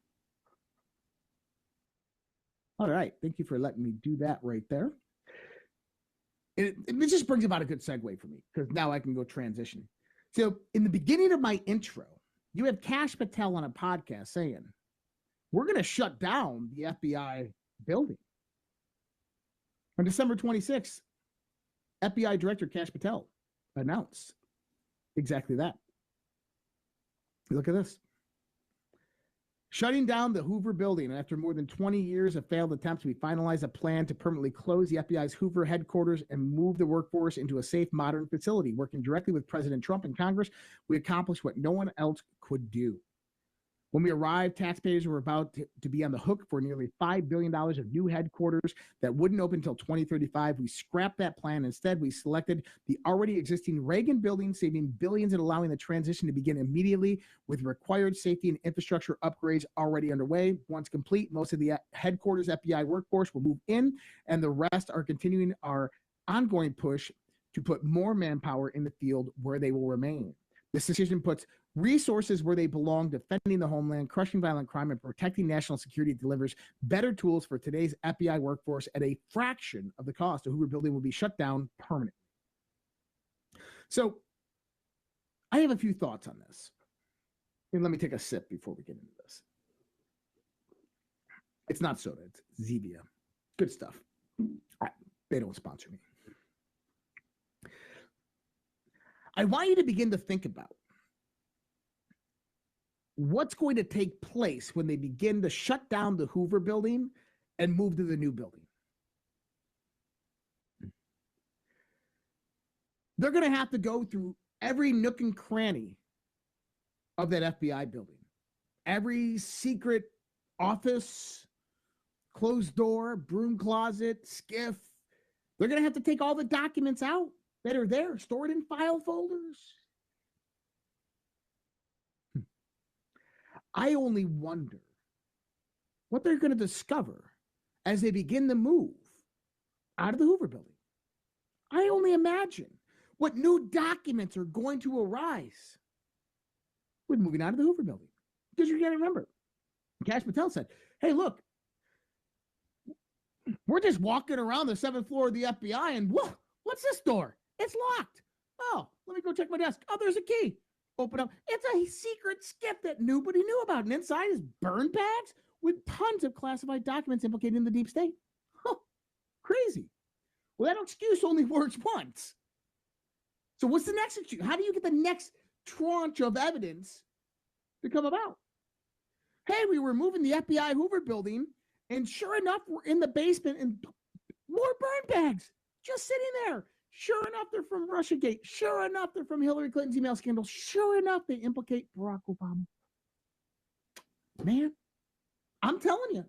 All right. Thank you for letting me do that right there. It just brings about a good segue for me because now I can go transition. So in the beginning of my intro, you have Kash Patel on a podcast saying, we're going to shut down the FBI building. On December 26th, FBI Director Kash Patel announced exactly that. Look at this. Shutting down the Hoover building. After more than 20 years of failed attempts, we finalized a plan to permanently close the FBI's Hoover headquarters and move the workforce into a safe, modern facility. Working directly with President Trump and Congress, we accomplished what no one else could do. When we arrived, taxpayers were about to be on the hook for nearly $5 billion of new headquarters that wouldn't open until 2035. We scrapped that plan. Instead, we selected the already existing Reagan building, saving billions and allowing the transition to begin immediately with required safety and infrastructure upgrades already underway. Once complete, most of the headquarters FBI workforce will move in, and the rest are continuing our ongoing push to put more manpower in the field where they will remain. This decision puts resources where they belong, defending the homeland, crushing violent crime, and protecting national security. Delivers better tools for today's FBI workforce at a fraction of the cost. The Hoover building will be shut down permanently. So I have a few thoughts on this. And let me take a sip before we get into this. It's not soda, it's Zevia. Good stuff. They don't sponsor me. I want you to begin to think about what's going to take place when they begin to shut down the Hoover building and move to the new building. They're going to have to go through every nook and cranny of that FBI building, every secret office, closed door, broom closet, skiff. They're going to have to take all the documents out that are there, stored in file folders. I only wonder what they're going to discover as they begin to move out of the Hoover building. I only imagine what new documents are going to arise with moving out of the Hoover building. Because you got to remember, Kash Patel said, hey, look, we're just walking around the 7th floor of the FBI and whoa, what's this door? It's locked. Oh, let me go check my desk. Oh, there's a key. Open up. It's a secret skip that nobody knew about. And inside is burn bags with tons of classified documents implicating the deep state. Huh, crazy. Well, that excuse only works once. So what's the next excuse? How do you get the next tranche of evidence to come about? Hey, we were moving the FBI Hoover building, and sure enough, we're in the basement and more burn bags just sitting there. Sure enough, they're from Russiagate. Sure enough, they're from Hillary Clinton's email scandal. Sure enough, they implicate Barack Obama. Man, I'm telling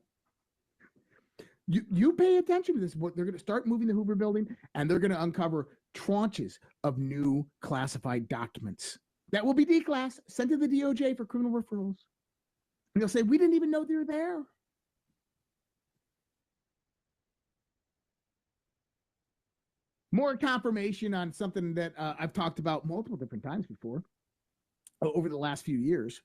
you, you pay attention to this. They're going to start moving the Hoover building, and they're going to uncover tranches of new classified documents that will be declassed, sent to the DOJ for criminal referrals. And they'll say, we didn't even know they were there. More confirmation on something that I've talked about multiple different times before over the last few years.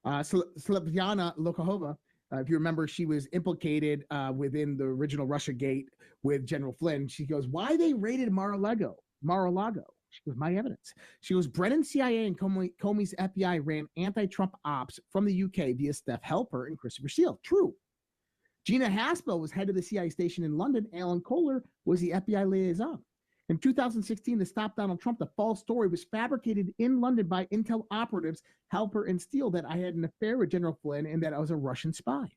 Svetlana Lokhova, if you remember, she was implicated within the original Russiagate with General Flynn. She goes, why they raided Mar-a-Lago? She goes, my evidence. She goes, Brennan CIA and Comey's FBI ran anti-Trump ops from the UK via Steph Helper and Christopher Steele. True. Gina Haspel was head of the CIA station in London. Alan Kohler was the FBI liaison. In 2016, to stop Donald Trump, the false story was fabricated in London by intel operatives, Helper and Steele, that I had an affair with General Flynn and that I was a Russian spy.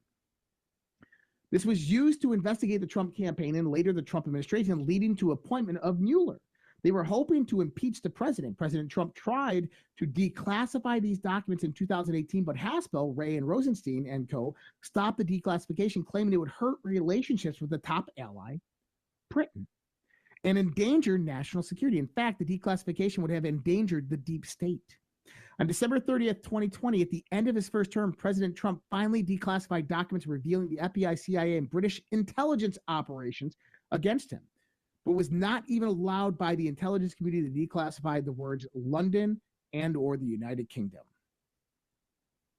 This was used to investigate the Trump campaign and later the Trump administration, leading to appointment of Mueller. They were hoping to impeach the president. President Trump tried to declassify these documents in 2018, but Haspel, Ray, and Rosenstein and co. stopped the declassification, claiming it would hurt relationships with the top ally, Britain. and endanger national security. In fact, the declassification would have endangered the deep state. On December 30th, 2020, at the end of his first term, President Trump finally declassified documents revealing the FBI, CIA, and British intelligence operations against him, but was not even allowed by the intelligence community to declassify the words London and or the United Kingdom.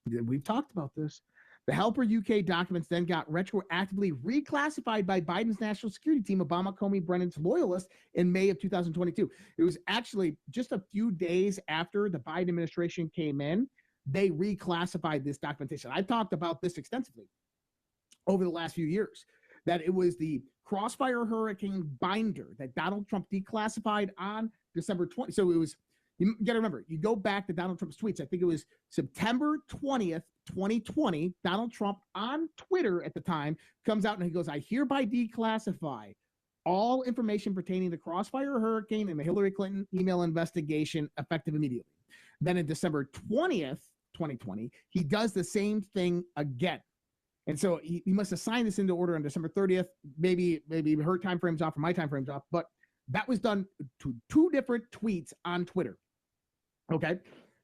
We've talked about this. The Helper UK documents then got retroactively reclassified by Biden's national security team, Obama, Comey, Brennan's loyalists, in May of 2022. It was actually just a few days after the Biden administration came in, they reclassified this documentation. I've talked about this extensively over the last few years, that it was the Crossfire Hurricane binder that Donald Trump declassified on December 20. So it was, you got to remember, you go back to Donald Trump's tweets. I think it was September 20th, 2020. Donald Trump on Twitter at the time comes out and he goes, I hereby declassify all information pertaining to Crossfire Hurricane and the Hillary Clinton email investigation effective immediately. Then in December 20th, 2020, he does the same thing again. And so he must have signed this into order on December 30th. Maybe her time frame's off or my time frame's off, but that was done to two different tweets on Twitter. Okay.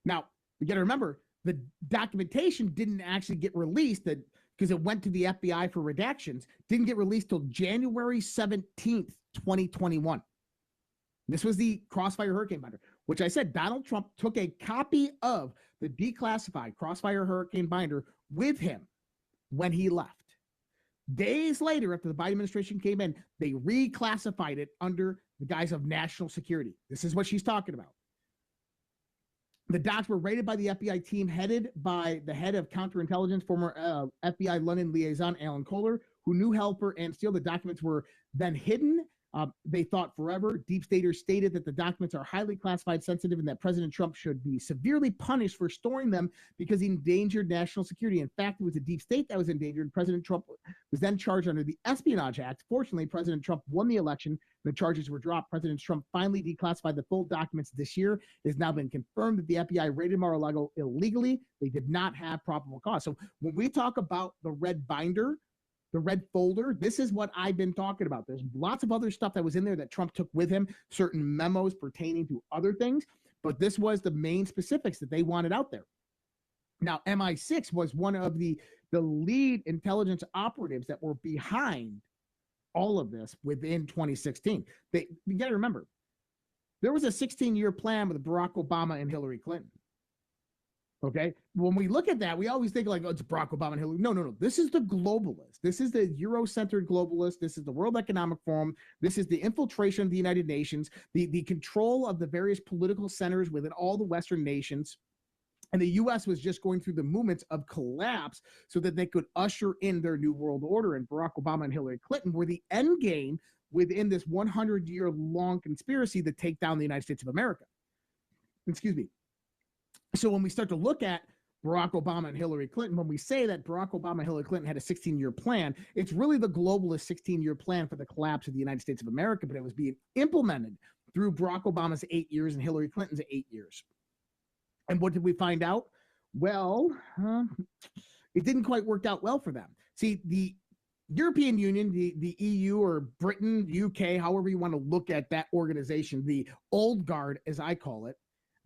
Now you got to remember the documentation didn't actually get released because it went to the FBI for redactions, didn't get released till January 17th, 2021. This was the Crossfire Hurricane binder, which I said Donald Trump took a copy of the declassified Crossfire Hurricane binder with him when he left. Days later, after the Biden administration came in, they reclassified it under the guise of national security. This is what she's talking about. The docs were raided by the FBI team headed by the head of counterintelligence, former FBI London liaison Alan Kohler, who knew Helper and Steele. The documents were then hidden. They thought forever. Deep staters stated that the documents are highly classified, sensitive, and that President Trump should be severely punished for storing them because he endangered national security. In fact, it was the deep state that was endangered. President Trump was then charged under the Espionage Act. Fortunately, President Trump won the election. The charges were dropped. President Trump finally declassified the full documents this year. It has now been confirmed that the FBI raided Mar-a-Lago illegally. They did not have probable cause. So when we talk about the red binder, the red folder, this is what I've been talking about. There's lots of other stuff that was in there that Trump took with him, certain memos pertaining to other things, but this was the main specifics that they wanted out there. Now, MI6 was one of the lead intelligence operatives that were behind all of this within 2016. You got to remember, there was a 16-year plan with Barack Obama and Hillary Clinton. Okay. When we look at that, we always think like, oh, it's Barack Obama and Hillary. No. This is the globalist. This is the Euro-centered globalist. This is the World Economic Forum. This is the infiltration of the United Nations, the control of the various political centers within all the Western nations. And the U.S. was just going through the movements of collapse so that they could usher in their new world order. And Barack Obama and Hillary Clinton were the end game within this 100-year-long conspiracy to take down the United States of America. Excuse me. So when we start to look at Barack Obama and Hillary Clinton, when we say that Barack Obama and Hillary Clinton had a 16-year plan, it's really the globalist 16-year plan for the collapse of the United States of America, but it was being implemented through Barack Obama's 8 years and Hillary Clinton's 8 years. And what did we find out? Well, it didn't quite work out well for them. See, the European Union, the EU or Britain, UK, however you want to look at that organization, the old guard, as I call it,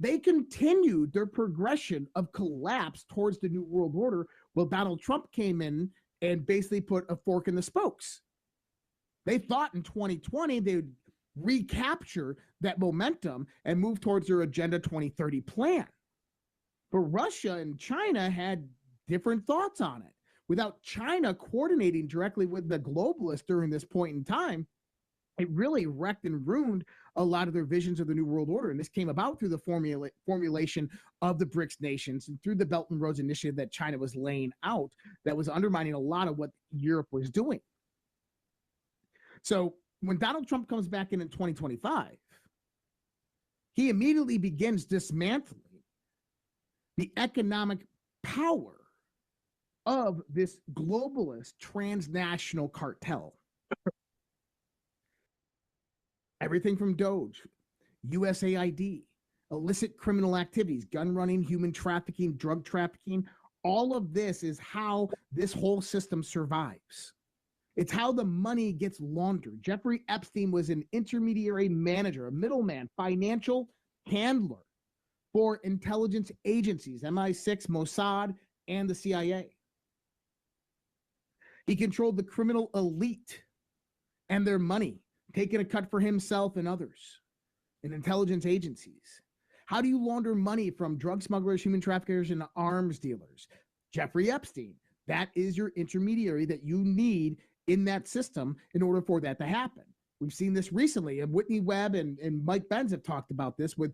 they continued their progression of collapse towards the New World Order. Well, Donald Trump came in and basically put a fork in the spokes. They thought in 2020 they would recapture that momentum and move towards their Agenda 2030 plan. But Russia and China had different thoughts on it. Without China coordinating directly with the globalists during this point in time, it really wrecked and ruined a lot of their visions of the New World Order. And this came about through the formulation of the BRICS nations and through the Belt and Roads Initiative that China was laying out that was undermining a lot of what Europe was doing. So when Donald Trump comes back in 2025, he immediately begins dismantling the economic power of this globalist transnational cartel. Everything from Doge, USAID, illicit criminal activities, gun running, human trafficking, drug trafficking, all of this is how this whole system survives. It's how the money gets laundered. Jeffrey Epstein was an intermediary manager, a middleman, financial handler for intelligence agencies, MI6, Mossad, and the CIA. He controlled the criminal elite and their money, taking a cut for himself and others in intelligence agencies. How do you launder money from drug smugglers, human traffickers, and arms dealers? Jeffrey Epstein. That is your intermediary that you need in that system in order for that to happen. We've seen this recently, and Whitney Webb and Mike Benz have talked about this with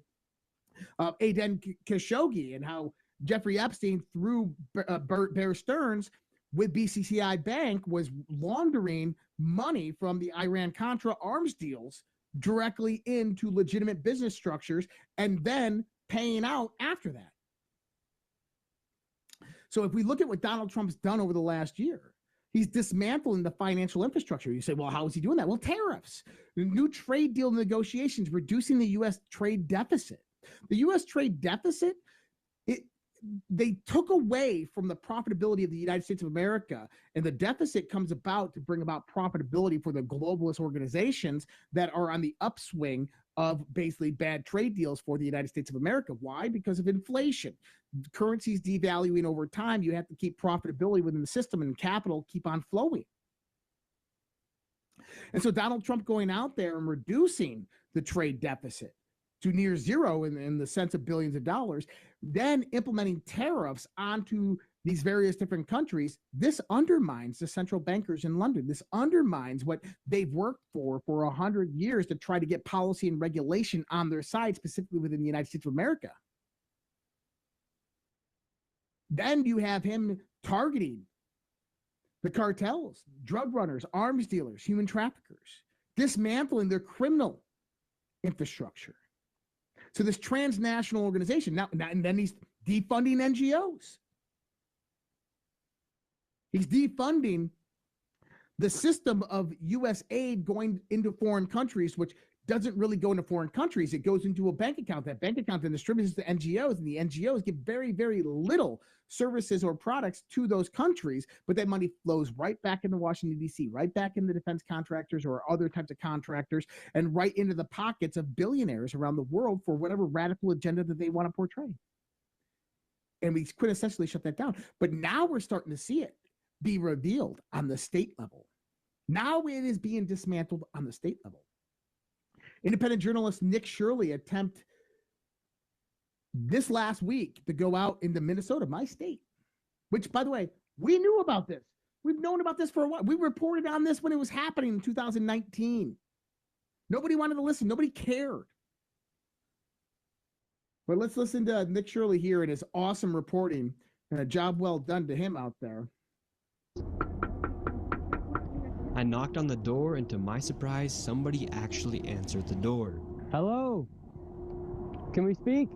Aden Khashoggi and how Jeffrey Epstein, through Bear Stearns with BCCI Bank, was laundering money from the Iran-Contra arms deals directly into legitimate business structures and then paying out after that. So if we look at what Donald Trump's done over the last year, he's dismantling the financial infrastructure. You say, well, how is he doing that? Well, tariffs, new trade deal negotiations, reducing the U.S. trade deficit. The U.S. trade deficit, they took away from the profitability of the United States of America, and the deficit comes about to bring about profitability for the globalist organizations that are on the upswing of basically bad trade deals for the United States of America. Why? Because of inflation. Currencies devaluing over time, you have to keep profitability within the system and capital keep on flowing. And so Donald Trump going out there and reducing the trade deficit to near zero in the sense of billions of dollars, then implementing tariffs onto these various different countries, this undermines the central bankers in London. This undermines what they've worked for 100 years to try to get policy and regulation on their side, specifically within the United States of America. Then you have him targeting the cartels, drug runners, arms dealers, human traffickers, dismantling their criminal infrastructure. So this transnational organization, now and then he's defunding NGOs. He's defunding the system of U.S. aid going into foreign countries, which doesn't really go into foreign countries. It goes into a bank account. That bank account then distributes to NGOs, and the NGOs give very, very little services or products to those countries, but that money flows right back into Washington, D.C., right back into defense contractors or other types of contractors, and right into the pockets of billionaires around the world for whatever radical agenda that they want to portray. And we quintessentially shut that down. But now we're starting to see it be revealed on the state level. Now it is being dismantled on the state level. Independent journalist Nick Shirley attempted this last week to go out into Minnesota, my state, which, by the way, we knew about this. We've known about this for a while. We reported on this when it was happening in 2019. Nobody wanted to listen. Nobody cared. But let's listen to Nick Shirley here and his awesome reporting, and a job well done to him out there. I knocked on the door, and to my surprise, somebody actually answered the door. Hello? Can we speak?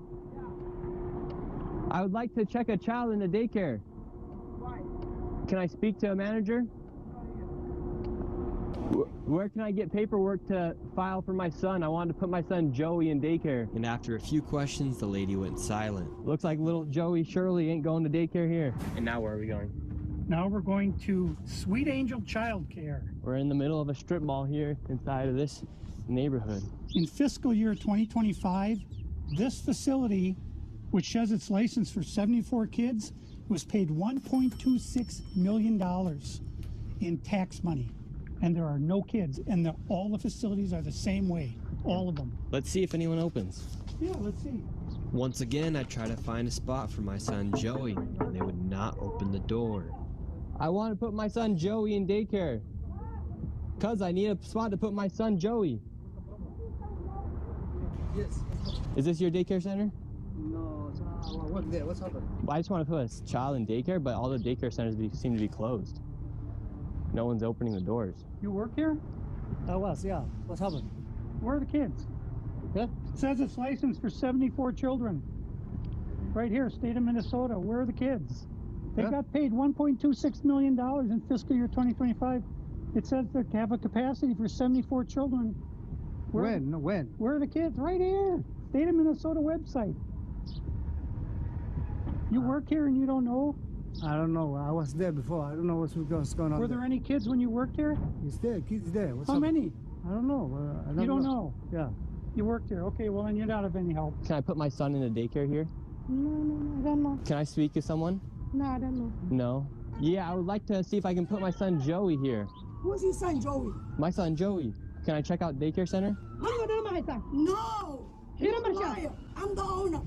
I would like to check a child in the daycare. Can I speak to a manager? Where can I get paperwork to file for my son? I wanted to put my son Joey in daycare. And after a few questions, the lady went silent. Looks like little Joey Shirley ain't going to daycare here. And now where are we going? Now we're going to Sweet Angel Child Care. We're in the middle of a strip mall here inside of this neighborhood. In fiscal year 2025, this facility, which has its license for 74 kids, was paid $1.26 million in tax money. And there are no kids, and all the facilities are the same way, all of them. Let's see if anyone opens. Yeah, let's see. Once again, I try to find a spot for my son Joey, and they would not open the door. I want to put my son Joey in daycare. Cuz I need a spot to put my son Joey. Yes. Is this your daycare center? No, what's there? What's happening? I just want to put a child in daycare, but all the daycare centers seem to be closed. No one's opening the doors. You work here? I was, yeah. What's happening? Where are the kids? Yeah? It says it's licensed for 74 children. Right here, state of Minnesota. Where are the kids? They got paid $1.26 million in fiscal year 2025. It says they have a capacity for 74 children. When? Where are the kids? Right here. State of Minnesota website. You work here and you don't know? I don't know. I was there before. I don't know what's going on. Were there any kids when you worked there? He's there. Kids there. What's How up? many? I don't know. You don't know? Yeah. You worked there. Okay, well, then you're not of any help. Can I put my son in a daycare here? No, I don't know. Can I speak to someone? No, I don't know. No? Yeah, I would like to see if I can put my son Joey here. Who's your son, Joey? My son Joey. Can I check out daycare center? No! He's a liar. I'm the owner.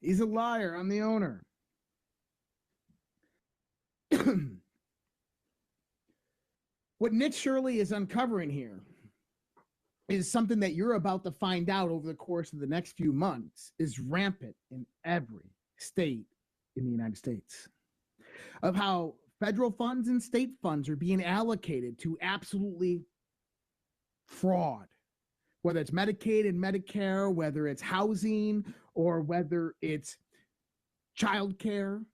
He's a liar. I'm the owner. What Nick Shirley is uncovering here is something that you're about to find out over the course of the next few months is rampant in every state in the United States, of how federal funds and state funds are being allocated to absolutely fraud, whether it's Medicaid and Medicare, whether it's housing, or whether it's childcare.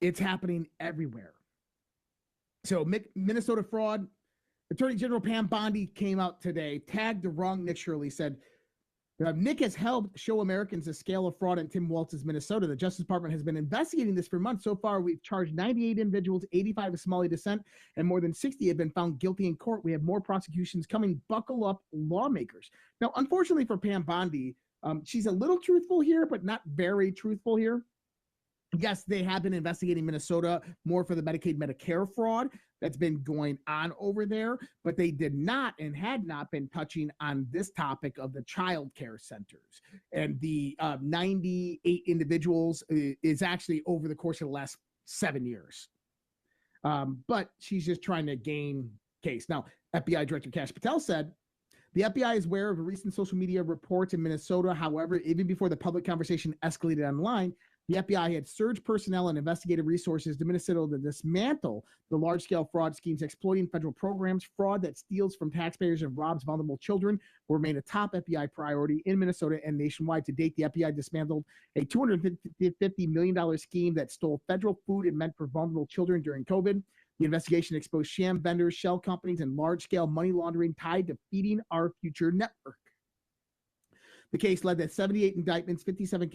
It's happening everywhere. So Minnesota fraud, Attorney General Pam Bondi came out today, tagged the wrong Nick Shirley, said, Nick has helped show Americans the scale of fraud in Tim Walz's Minnesota. The Justice Department has been investigating this for months. So far, we've charged 98 individuals, 85 of Somali descent, and more than 60 have been found guilty in court. We have more prosecutions coming. Buckle up, lawmakers. Now, unfortunately for Pam Bondi, she's a little truthful here, but not very truthful here. Yes, they have been investigating Minnesota more for the Medicaid, Medicare fraud that's been going on over there, but they did not and had not been touching on this topic of the child care centers. And the 98 individuals is actually over the course of the last 7 years. But she's just trying to gain case. Now, FBI Director Kash Patel said, the FBI is aware of recent social media reports in Minnesota. However, even before the public conversation escalated online, the FBI had surged personnel and investigative resources to Minnesota to dismantle the large-scale fraud schemes exploiting federal programs. Fraud that steals from taxpayers and robs vulnerable children will remain a top FBI priority in Minnesota and nationwide. To date, the FBI dismantled a $250 million scheme that stole federal food and meant for vulnerable children during COVID. The investigation exposed sham vendors, shell companies, and large-scale money laundering tied to Feeding Our Future network. The case led to 78 indictments, 57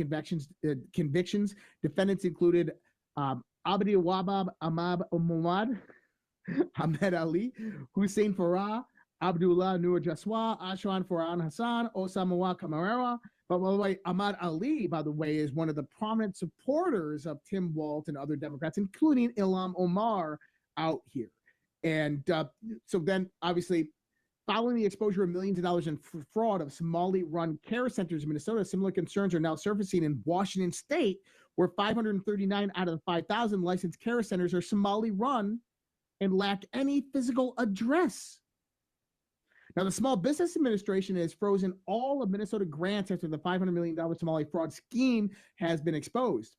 convictions. Defendants included Abdi Wabab Ahmad Muhammad, Ahmed Ali, Hussein Farah, Abdullah Nur Jaswa, Ashwan Farhan Hassan, Osama Camarera. But by the way, Ahmad Ali, by the way, is one of the prominent supporters of Tim Walz and other Democrats, including Ilham Omar out here. And so then, obviously, following the exposure of millions of dollars in fraud of Somali-run care centers in Minnesota, similar concerns are now surfacing in Washington State, where 539 out of the 5,000 licensed care centers are Somali-run and lack any physical address. Now, the Small Business Administration has frozen all of Minnesota grants after the $500 million Somali fraud scheme has been exposed.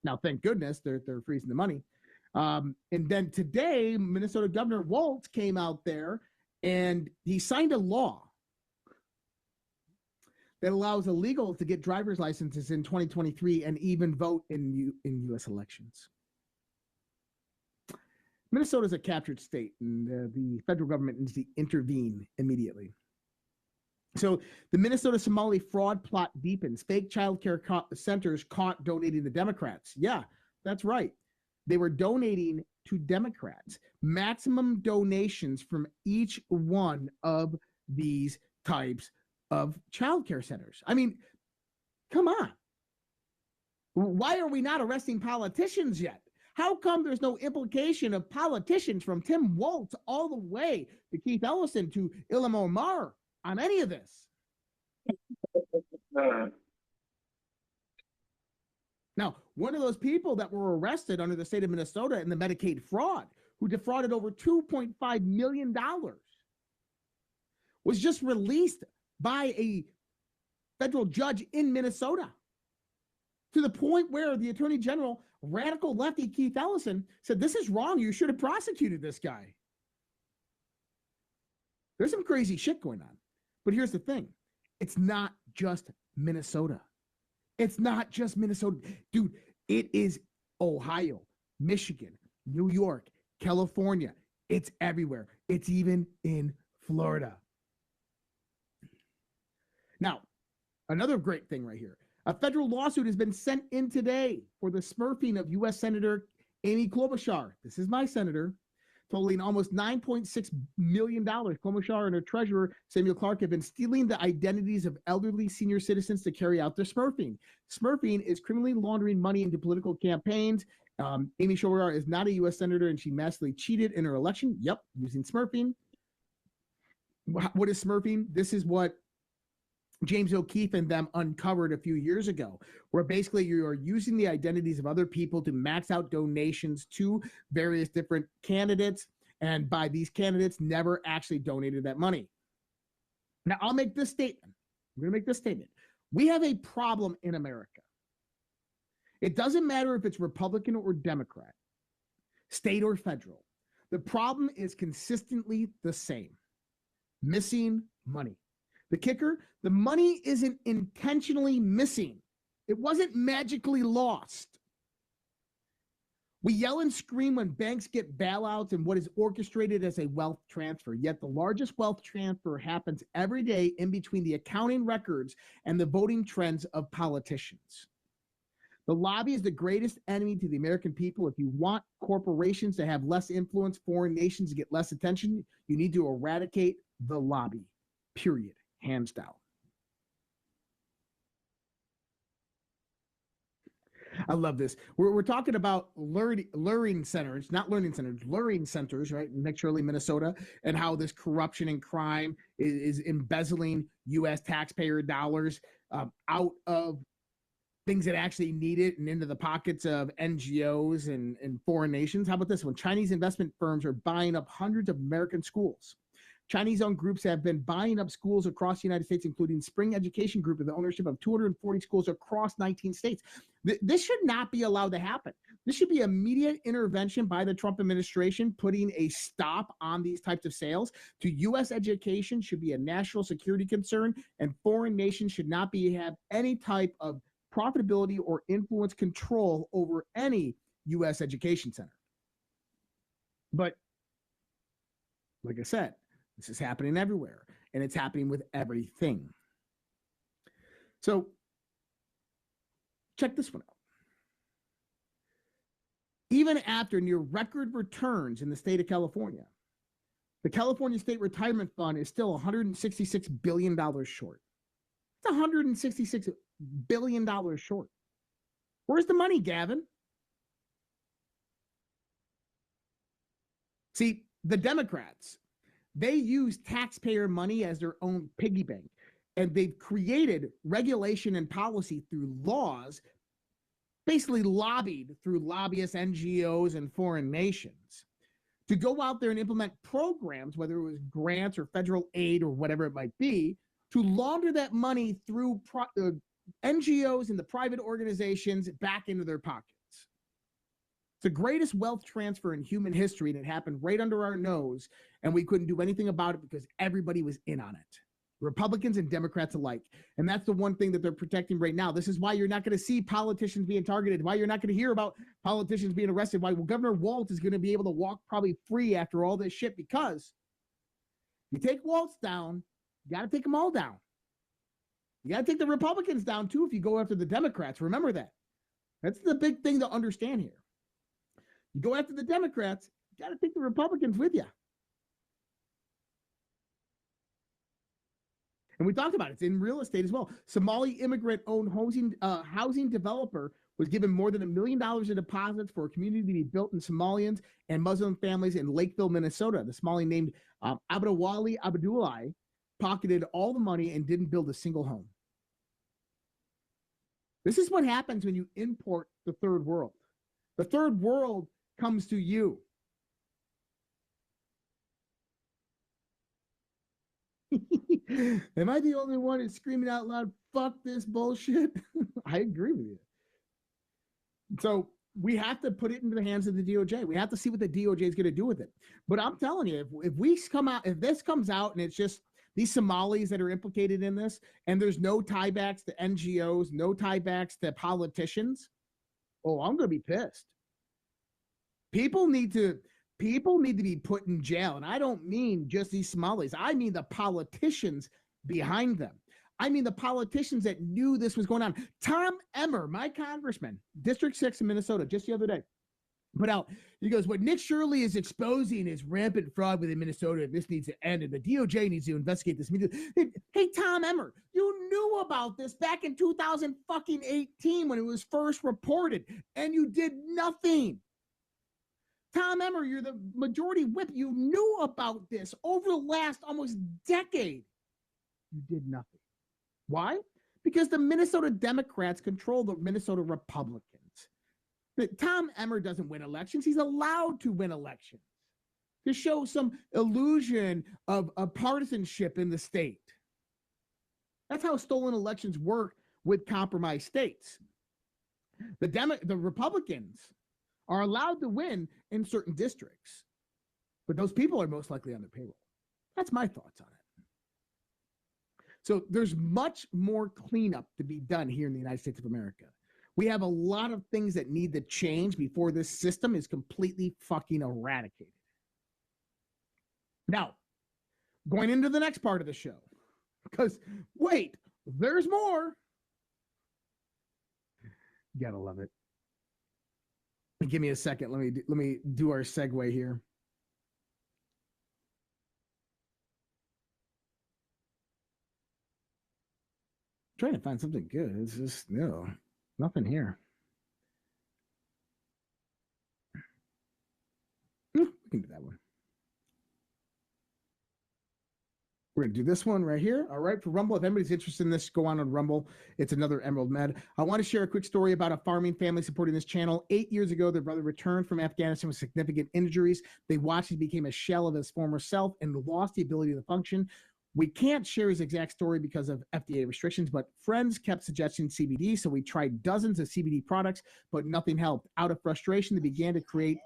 Now, thank goodness they're freezing the money. And then today, Minnesota Governor Walz came out there and he signed a law that allows illegals to get driver's licenses in 2023 and even vote in U.S. elections. Minnesota is a captured state, and the federal government needs to intervene immediately. So the Minnesota Somali fraud plot deepens. Fake child care centers caught donating to Democrats. Yeah, that's right. They were donating to Democrats. Maximum donations from each one of these types of child care centers. I mean, come on. Why are we not arresting politicians yet? How come there's no implication of politicians from Tim Walz all the way to Keith Ellison to Ilham Omar on any of this? Now, one of those people that were arrested under the state of Minnesota in the Medicaid fraud, who defrauded over $2.5 million, was just released by a federal judge in Minnesota, to the point where the Attorney General, radical lefty Keith Ellison, said, this is wrong. You should have prosecuted this guy. There's some crazy shit going on. But here's the thing. It's not just Minnesota. It's not just Minnesota. Dude, it is Ohio, Michigan, New York, California. It's everywhere. It's even in Florida. Now, another great thing right here. A federal lawsuit has been sent in today for the smurfing of U.S. Senator Amy Klobuchar. This is my senator, totaling almost $9.6 million. Klobuchar and her treasurer, Samuel Clark, have been stealing the identities of elderly senior citizens to carry out their smurfing. Smurfing is criminally laundering money into political campaigns. Amy Klobuchar is not a U.S. senator, and she massively cheated in her election. Yep, using smurfing. What is smurfing? This is what James O'Keefe and them uncovered a few years ago, where basically you are using the identities of other people to max out donations to various different candidates, and by these candidates never actually donated that money. Now, I'll make this statement. I'm going to make this statement. We have a problem in America. It doesn't matter if it's Republican or Democrat, state or federal. The problem is consistently the same: missing money. The kicker, the money isn't intentionally missing. It wasn't magically lost. We yell and scream when banks get bailouts and what is orchestrated as a wealth transfer. Yet the largest wealth transfer happens every day in between the accounting records and the voting trends of politicians. The lobby is the greatest enemy to the American people. If you want corporations to have less influence, foreign nations to get less attention, you need to eradicate the lobby, period. Hands down. I love this. We're talking about luring centers, not learning centers, luring centers, right, in Shirley, Minnesota, and how this corruption and crime is embezzling U.S. taxpayer dollars out of things that actually need it and into the pockets of NGOs and foreign nations. How about this one? Chinese investment firms are buying up hundreds of American schools. Chinese-owned groups have been buying up schools across the United States, including Spring Education Group, with the ownership of 240 schools across 19 states. This should not be allowed to happen. This should be immediate intervention by the Trump administration, putting a stop on these types of sales. To U.S. education should be a national security concern, and foreign nations should not have any type of profitability or influence control over any U.S. education center. But like I said, this is happening everywhere, and it's happening with everything. So check this one out. Even after near record returns in the state of California, the California State Retirement Fund is still $166 billion short. It's $166 billion short. Where's the money, Gavin? See, the Democrats, they use taxpayer money as their own piggy bank, and they've created regulation and policy through laws, basically lobbied through lobbyists, NGOs, and foreign nations to go out there and implement programs, whether it was grants or federal aid or whatever it might be, to launder that money through NGOs and the private organizations back into their pockets. The greatest wealth transfer in human history, and it happened right under our nose, and we couldn't do anything about it because everybody was in on it, Republicans and Democrats alike. And that's the one thing that they're protecting right now. This is why you're not going to see politicians being targeted, why you're not going to hear about politicians being arrested, why Governor Walz is going to be able to walk probably free after all this shit, because you take Walz down, you got to take them all down. You got to take the Republicans down too if you go after the Democrats. Remember that. That's the big thing to understand here. You go after the Democrats, you got to take the Republicans with you. And we talked about it. It's in real estate as well. Somali immigrant-owned housing developer was given more than $1 million in deposits for a community to be built in Somalians and Muslim families in Lakeville, Minnesota. The Somali named Abdulwali Abdullahi pocketed all the money and didn't build a single home. This is what happens when you import the third world. The third world comes to you. Am I the only one who's screaming out loud, fuck this bullshit? I agree with you. So we have to put it into the hands of the DOJ. We have to see what the DOJ is going to do with it. But I'm telling you, if this comes out and it's just these Somalis that are implicated in this, and there's no tiebacks to NGOs, no tiebacks to politicians, oh, I'm going to be pissed. People need to be put in jail. And I don't mean just these Somalis. I mean the politicians behind them. I mean, the politicians that knew this was going on. Tom Emmer, my congressman, District 6 in Minnesota, just the other day, put out, he goes, what Nick Shirley is exposing is rampant fraud within Minnesota, and this needs to end, and the DOJ needs to investigate this. Hey, Tom Emmer, you knew about this back in 2018 when it was first reported, and you did nothing. Tom Emmer, you're the majority whip. You knew about this over the last almost decade. You did nothing. Why? Because the Minnesota Democrats control the Minnesota Republicans. But Tom Emmer doesn't win elections. He's allowed to win elections to show some illusion of partisanship in the state. That's how stolen elections work with compromised states. The Republicans are allowed to win in certain districts, but those people are most likely on their payroll. That's my thoughts on it. So there's much more cleanup to be done here in the United States of America. We have a lot of things that need to change before this system is completely fucking eradicated. Now, going into the next part of the show, because wait, there's more. You gotta love it. Give me a second. Let me do our segue here. Trying to find something good. It's just nothing here. We can do that one. We're going to do this one right here. All right, for Rumble. If anybody's interested in this, go on Rumble. It's another Emerald Med. I want to share a quick story about a farming family supporting this channel. 8 years ago, their brother returned from Afghanistan with significant injuries. They watched he became a shell of his former self and lost the ability to function. We can't share his exact story because of FDA restrictions, but friends kept suggesting CBD, so we tried dozens of CBD products, but nothing helped. Out of frustration, they began to create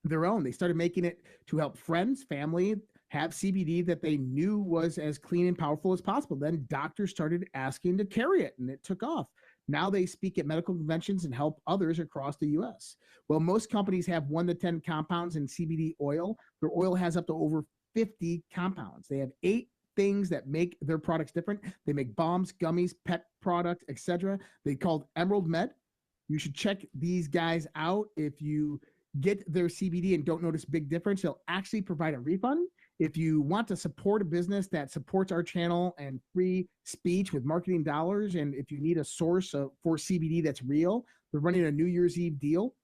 their own. They started making it to help friends, family have CBD that they knew was as clean and powerful as possible. Then doctors started asking to carry it, and it took off. Now they speak at medical conventions and help others across the U.S. Well, most companies have 1 to 10 compounds in CBD oil. Their oil has up to over 50 compounds. They have 8 things that make their products different. They make bombs, gummies, pet products, etc. They called Emerald Med. You should check these guys out. If you get their CBD and don't notice big difference, they'll actually provide a refund. If you want to support a business that supports our channel and free speech with marketing dollars, and if you need a source for CBD that's real, they're running a New Year's deal.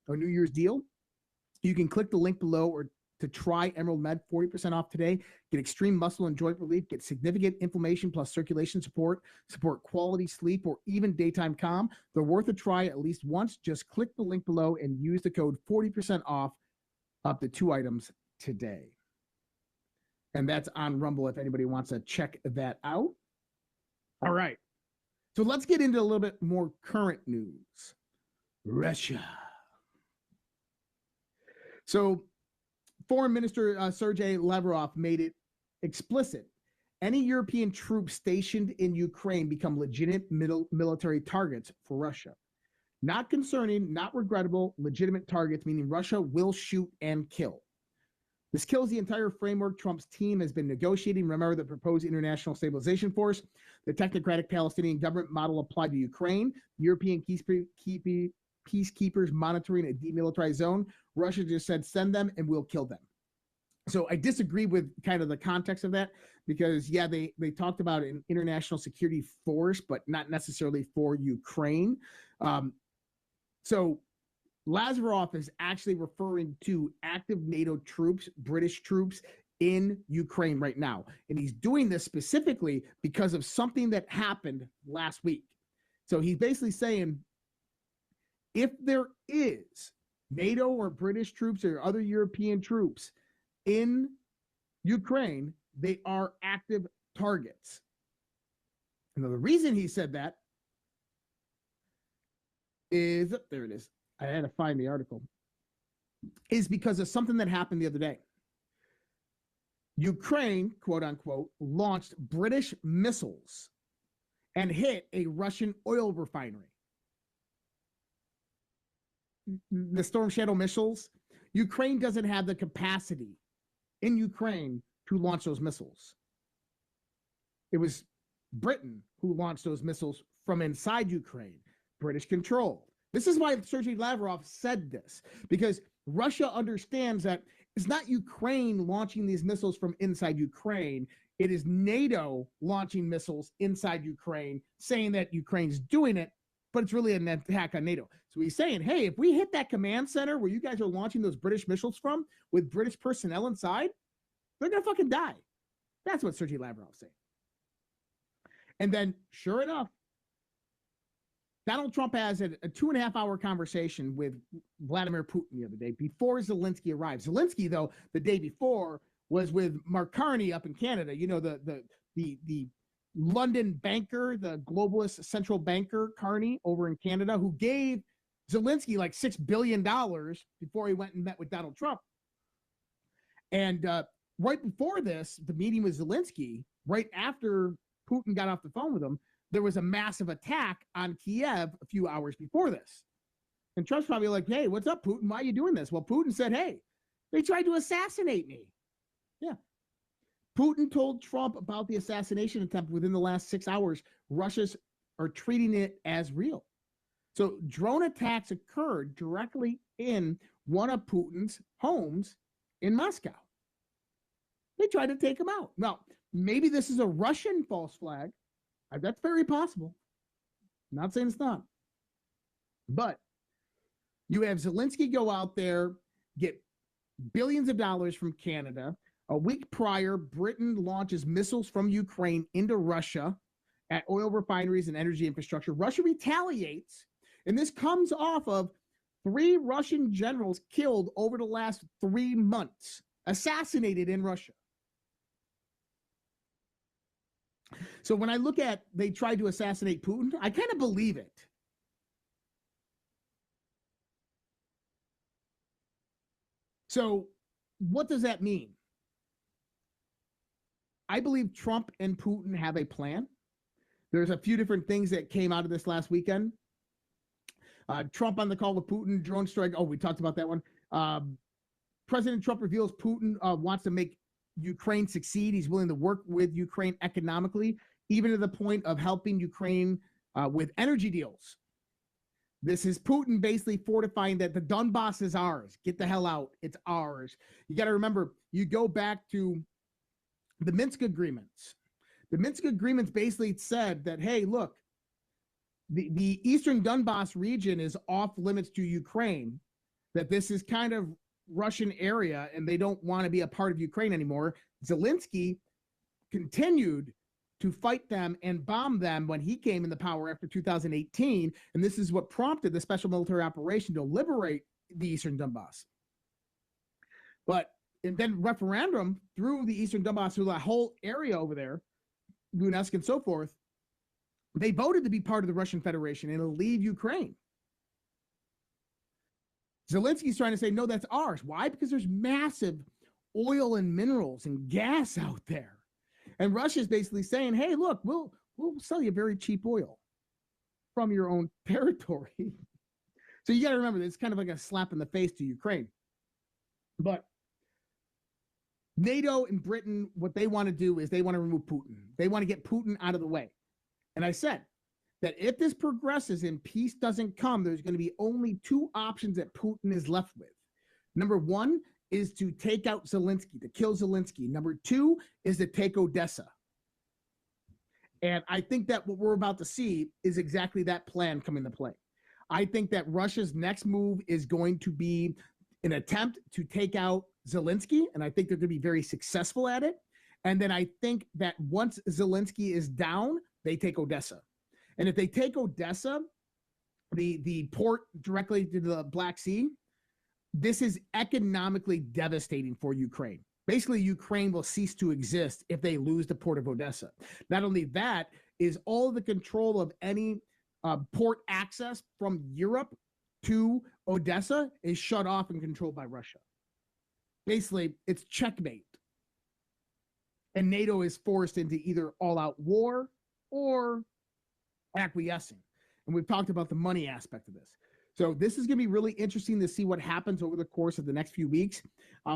You can click the link below or to try Emerald Med, 40% off today. Get extreme muscle and joint relief, get significant inflammation plus circulation support quality sleep, or even daytime calm. They're worth a try at least once. Just click the link below and use the code 40% off up to 2 items today. And that's on Rumble if anybody wants to check that out. All right. So let's get into a little bit more current news. Russia. So Foreign Minister Sergei Lavrov made it explicit. Any European troops stationed in Ukraine become legitimate military targets for Russia. Not concerning, not regrettable, legitimate targets, meaning Russia will shoot and kill. This kills the entire framework Trump's team has been negotiating. Remember the proposed international stabilization force, the technocratic Palestinian government model applied to Ukraine, European peacekeepers monitoring a demilitarized zone. Russia just said, send them and we'll kill them. So I disagree with kind of the context of that because, yeah, they talked about an international security force, but not necessarily for Ukraine. So Lavrov is actually referring to active NATO troops, British troops in Ukraine right now. And he's doing this specifically because of something that happened last week. So he's basically saying, if there is NATO or British troops or other European troops in Ukraine, they are active targets. Now, the reason he said that is, there it is. I had to find the article, is because of something that happened the other day. Ukraine, quote unquote, launched British missiles and hit a Russian oil refinery. The Storm Shadow missiles, Ukraine doesn't have the capacity in Ukraine to launch those missiles. It was Britain who launched those missiles from inside Ukraine, British control. This is why Sergei Lavrov said this, because Russia understands that it's not Ukraine launching these missiles from inside Ukraine. It is NATO launching missiles inside Ukraine, saying that Ukraine's doing it, but it's really an attack on NATO. So he's saying, hey, if we hit that command center where you guys are launching those British missiles from with British personnel inside, they're going to fucking die. That's what Sergei Lavrov's saying. And then, sure enough, Donald Trump has a 2.5-hour conversation with Vladimir Putin the other day before Zelensky arrived. Zelensky, though, the day before was with Mark Carney up in Canada. You know, the London banker, the globalist central banker Carney over in Canada, who gave Zelensky like $6 billion before he went and met with Donald Trump. And right before this, the meeting with Zelensky, right after Putin got off the phone with him, there was a massive attack on Kiev a few hours before this. And Trump's probably like, hey, what's up, Putin? Why are you doing this? Well, Putin said, hey, they tried to assassinate me. Yeah. Putin told Trump about the assassination attempt within the last 6 hours. Russia's are treating it as real. So drone attacks occurred directly in one of Putin's homes in Moscow. They tried to take him out. Now, maybe this is a Russian false flag. That's very possible. I'm not saying it's not. But you have Zelensky go out there, get billions of dollars from Canada. A week prior, Britain launches missiles from Ukraine into Russia at oil refineries and energy infrastructure. Russia retaliates, and this comes off of 3 Russian generals killed over the last 3 months, assassinated in Russia. So when I look at they tried to assassinate Putin, I kind of believe it. So what does that mean? I believe Trump and Putin have a plan. There's a few different things that came out of this last weekend. Trump on the call with Putin, drone strike. Oh, we talked about that one. President Trump reveals Putin wants to make Ukraine succeed. He's willing to work with Ukraine economically, even to the point of helping Ukraine with energy deals. This is Putin basically fortifying that the Donbass is ours. Get the hell out. It's ours. You got to remember, you go back to the Minsk agreements. The Minsk agreements basically said that, hey, look, the eastern Donbass region is off limits to Ukraine, that this is kind of Russian area and they don't want to be a part of Ukraine anymore. Zelensky continued to fight them and bomb them when he came into power after 2018. And this is what prompted the special military operation to liberate the eastern Donbass. But and then referendum through the eastern Donbass, through the whole area over there, Donetsk and so forth, they voted to be part of the Russian Federation and to leave Ukraine. Zelensky's trying to say, no, that's ours. Why? Because there's massive oil and minerals and gas out there. And Russia's basically saying, hey, look, we'll sell you very cheap oil from your own territory. So you got to remember, it's kind of like a slap in the face to Ukraine. But NATO and Britain, what they want to do is they want to remove Putin. They want to get Putin out of the way. And I said that if this progresses and peace doesn't come, there's going to be only 2 options that Putin is left with. Number 1 is to take out Zelensky, to kill Zelensky. Number 2 is to take Odessa. And I think that what we're about to see is exactly that plan come into play. I think that Russia's next move is going to be an attempt to take out Zelensky, and I think they're going to be very successful at it. And then I think that once Zelensky is down, they take Odessa. And if they take Odessa, the port directly to the Black Sea, this is economically devastating for Ukraine. Basically, Ukraine will cease to exist if they lose the port of Odessa. Not only that, is all of the control of any port access from Europe to Odessa is shut off and controlled by Russia. Basically, it's checkmate. And NATO is forced into either all-out war or acquiescing. And we've talked about the money aspect of this. So this is going to be really interesting to see what happens over the course of the next few weeks.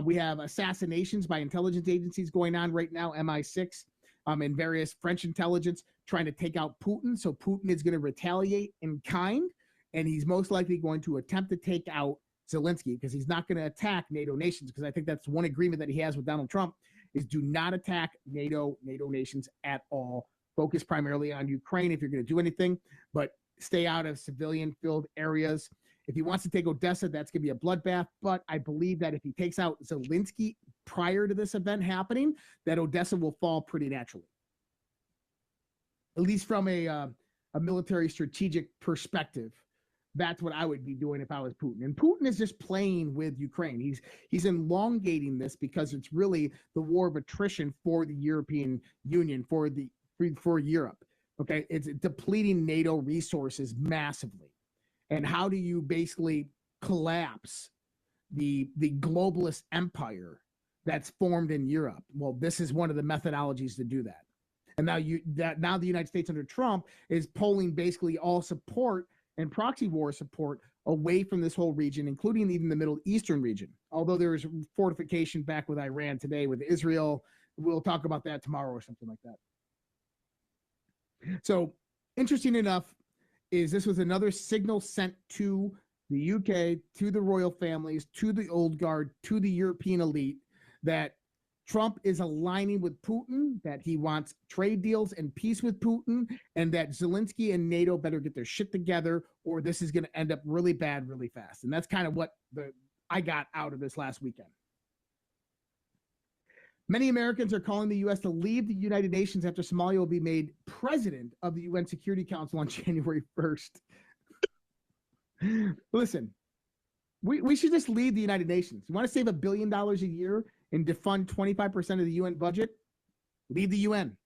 We have assassinations by intelligence agencies going on right now, MI6, and various French intelligence trying to take out Putin. So Putin is going to retaliate in kind, and he's most likely going to attempt to take out Zelensky because he's not going to attack NATO nations, because I think that's one agreement that he has with Donald Trump is do not attack NATO nations at all. Focus primarily on Ukraine if you're going to do anything, but stay out of civilian-filled areas. If he wants to take Odessa, that's going to be a bloodbath. But I believe that if he takes out Zelensky prior to this event happening, that Odessa will fall pretty naturally, at least from a military strategic perspective. That's what I would be doing if I was Putin. And Putin is just playing with Ukraine. He's elongating this because it's really the war of attrition for the European Union, for Europe. Okay, it's depleting NATO resources massively. And how do you basically collapse the globalist empire that's formed in Europe? Well, this is one of the methodologies to do that. And now the United States under Trump is pulling basically all support and proxy war support away from this whole region, including even the Middle Eastern region. Although there is fortification back with Iran today, with Israel. We'll talk about that tomorrow or something like that. So interesting enough is this was another signal sent to the UK, to the royal families, to the old guard, to the European elite, that Trump is aligning with Putin, that he wants trade deals and peace with Putin, and that Zelensky and NATO better get their shit together, or this is going to end up really bad really fast. And that's kind of what I got out of this last weekend. Many Americans are calling the U.S. to leave the United Nations after Somalia will be made president of the UN Security Council on January 1st. Listen, we should just leave the United Nations. You want to save $1 billion a year and defund 25% of the UN budget? Leave the UN.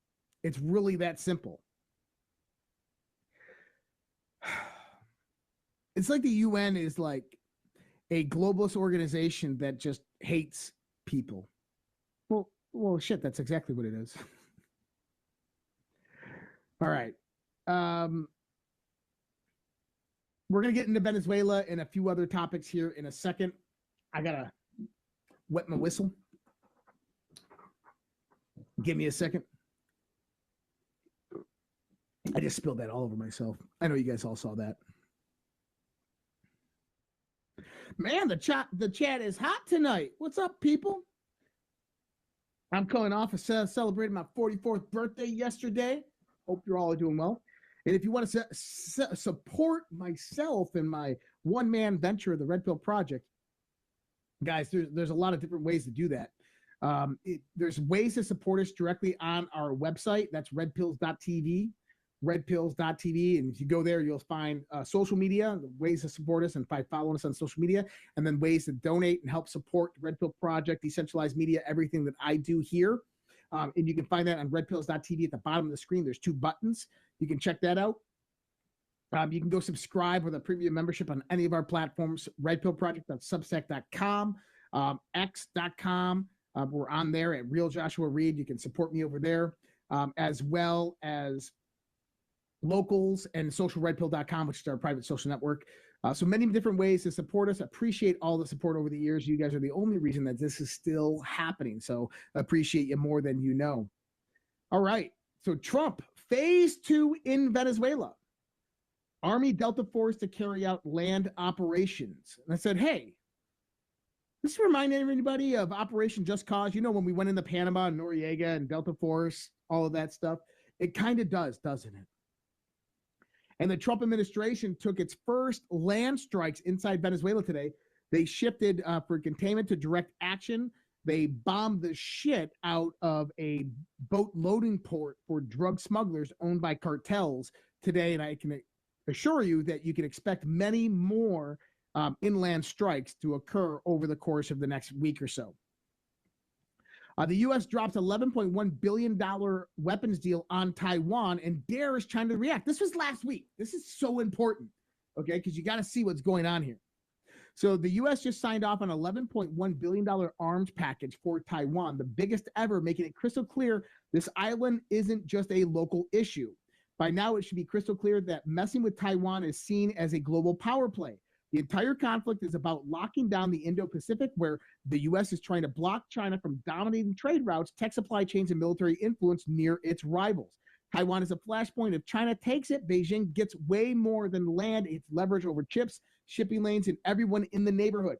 It's really that simple. It's like the UN is like a globalist organization that just hates people. Well, shit, that's exactly what it is. All right. We're going to get into Venezuela and a few other topics here in a second. I got to wet my whistle. Give me a second. I just spilled that all over myself. I know you guys all saw that. Man, the chat is hot tonight. What's up, people? I'm coming off of celebrating my 44th birthday yesterday. Hope you're all doing well. And if you want to support myself in my one-man venture, the Red Pill Project, guys, there's a lot of different ways to do that. There's ways to support us directly on our website. That's redpills.tv, redpills.tv. And if you go there, you'll find social media, ways to support us, and by following us on social media, and then ways to donate and help support the Red Pill Project, decentralized media, everything that I do here. And you can find that on redpills.tv at the bottom of the screen. There's 2 buttons. You can check that out. You can go subscribe with a premium membership on any of our platforms, redpillproject.substack.com, x.com. We're on there at Real Joshua Reid. You can support me over there, as well as Locals and socialredpill.com, which is our private social network. So many different ways to support us. Appreciate all the support over the years. You guys are the only reason that this is still happening. So appreciate you more than you know. All right. So Trump, phase 2 in Venezuela. Army Delta Force to carry out land operations. And I said, hey, this remind anybody of Operation Just Cause? You know, when we went into Panama and Noriega and Delta Force, all of that stuff. It kind of does, doesn't it? And the Trump administration took its first land strikes inside Venezuela today. They shifted for containment to direct action. They bombed the shit out of a boat loading port for drug smugglers owned by cartels today. And I can assure you that you can expect many more inland strikes to occur over the course of the next week or so. The U.S. drops $11.1 billion weapons deal on Taiwan and dares China to react. This was last week. This is so important, okay, because you got to see what's going on here. So the U.S. just signed off on an $11.1 billion arms package for Taiwan, the biggest ever, making it crystal clear this island isn't just a local issue. By now, it should be crystal clear that messing with Taiwan is seen as a global power play. The entire conflict is about locking down the Indo-Pacific, where the U.S. is trying to block China from dominating trade routes, tech supply chains, and military influence near its rivals. Taiwan is a flashpoint. If China takes it, Beijing gets way more than land, its leverage over chips, shipping lanes, and everyone in the neighborhood.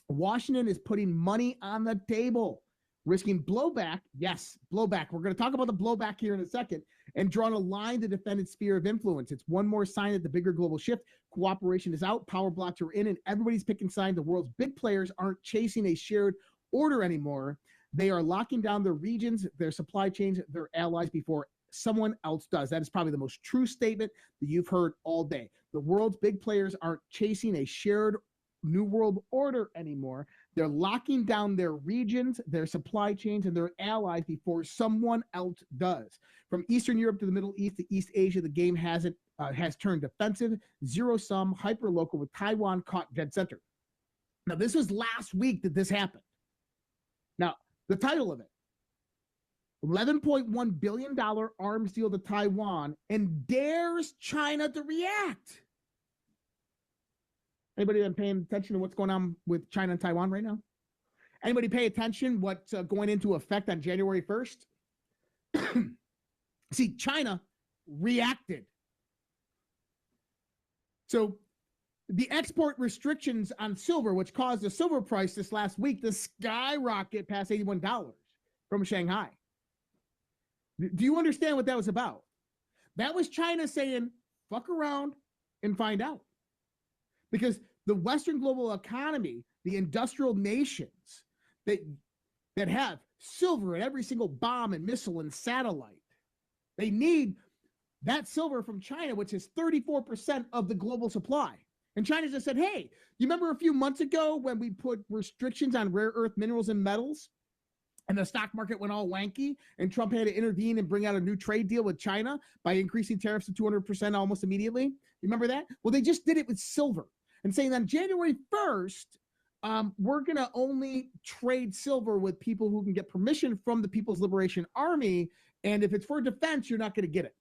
Washington is putting money on the table, risking blowback. Yes, blowback. We're going to talk about the blowback here in a second, and drawing a line to defend its sphere of influence. It's one more sign that the bigger global shift, cooperation is out, power blocks are in, and everybody's picking sign. The world's big players aren't chasing a shared order anymore. They are locking down their regions, their supply chains, their allies before someone else does. That is probably the most true statement that you've heard all day. The world's big players aren't chasing a shared new world order anymore. They're locking down their regions, their supply chains, and their allies before someone else does. From Eastern Europe to the Middle East to East Asia, the game has turned defensive, zero-sum, hyper-local, with Taiwan caught dead center. Now, this was last week that this happened. Now, the title of it, $11.1 billion arms deal to Taiwan, and dares China to react. Anybody been paying attention to what's going on with China and Taiwan right now? Anybody pay attention what's going into effect on January 1st? See, China reacted. So the export restrictions on silver, which caused the silver price this last week to skyrocket past $81 from Shanghai. Do you understand what that was about? That was China saying, fuck around and find out. Because the Western global economy, the industrial nations that have silver in every single bomb and missile and satellite, they need that silver from China, which is 34% of the global supply. And China just said, hey, you remember a few months ago when we put restrictions on rare earth minerals and metals and the stock market went all wanky and Trump had to intervene and bring out a new trade deal with China by increasing tariffs to 200% almost immediately? You remember that? Well, they just did it with silver and saying on January 1st, we're going to only trade silver with people who can get permission from the People's Liberation Army. And if it's for defense, you're not going to get it.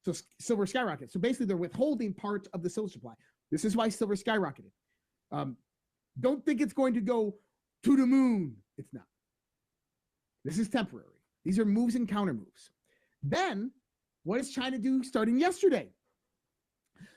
So silver skyrocketed. So basically, they're withholding parts of the silver supply. This is why silver skyrocketed. Don't think it's going to go to the moon. It's not. This is temporary. These are moves and counter moves. Then, what does China do starting yesterday?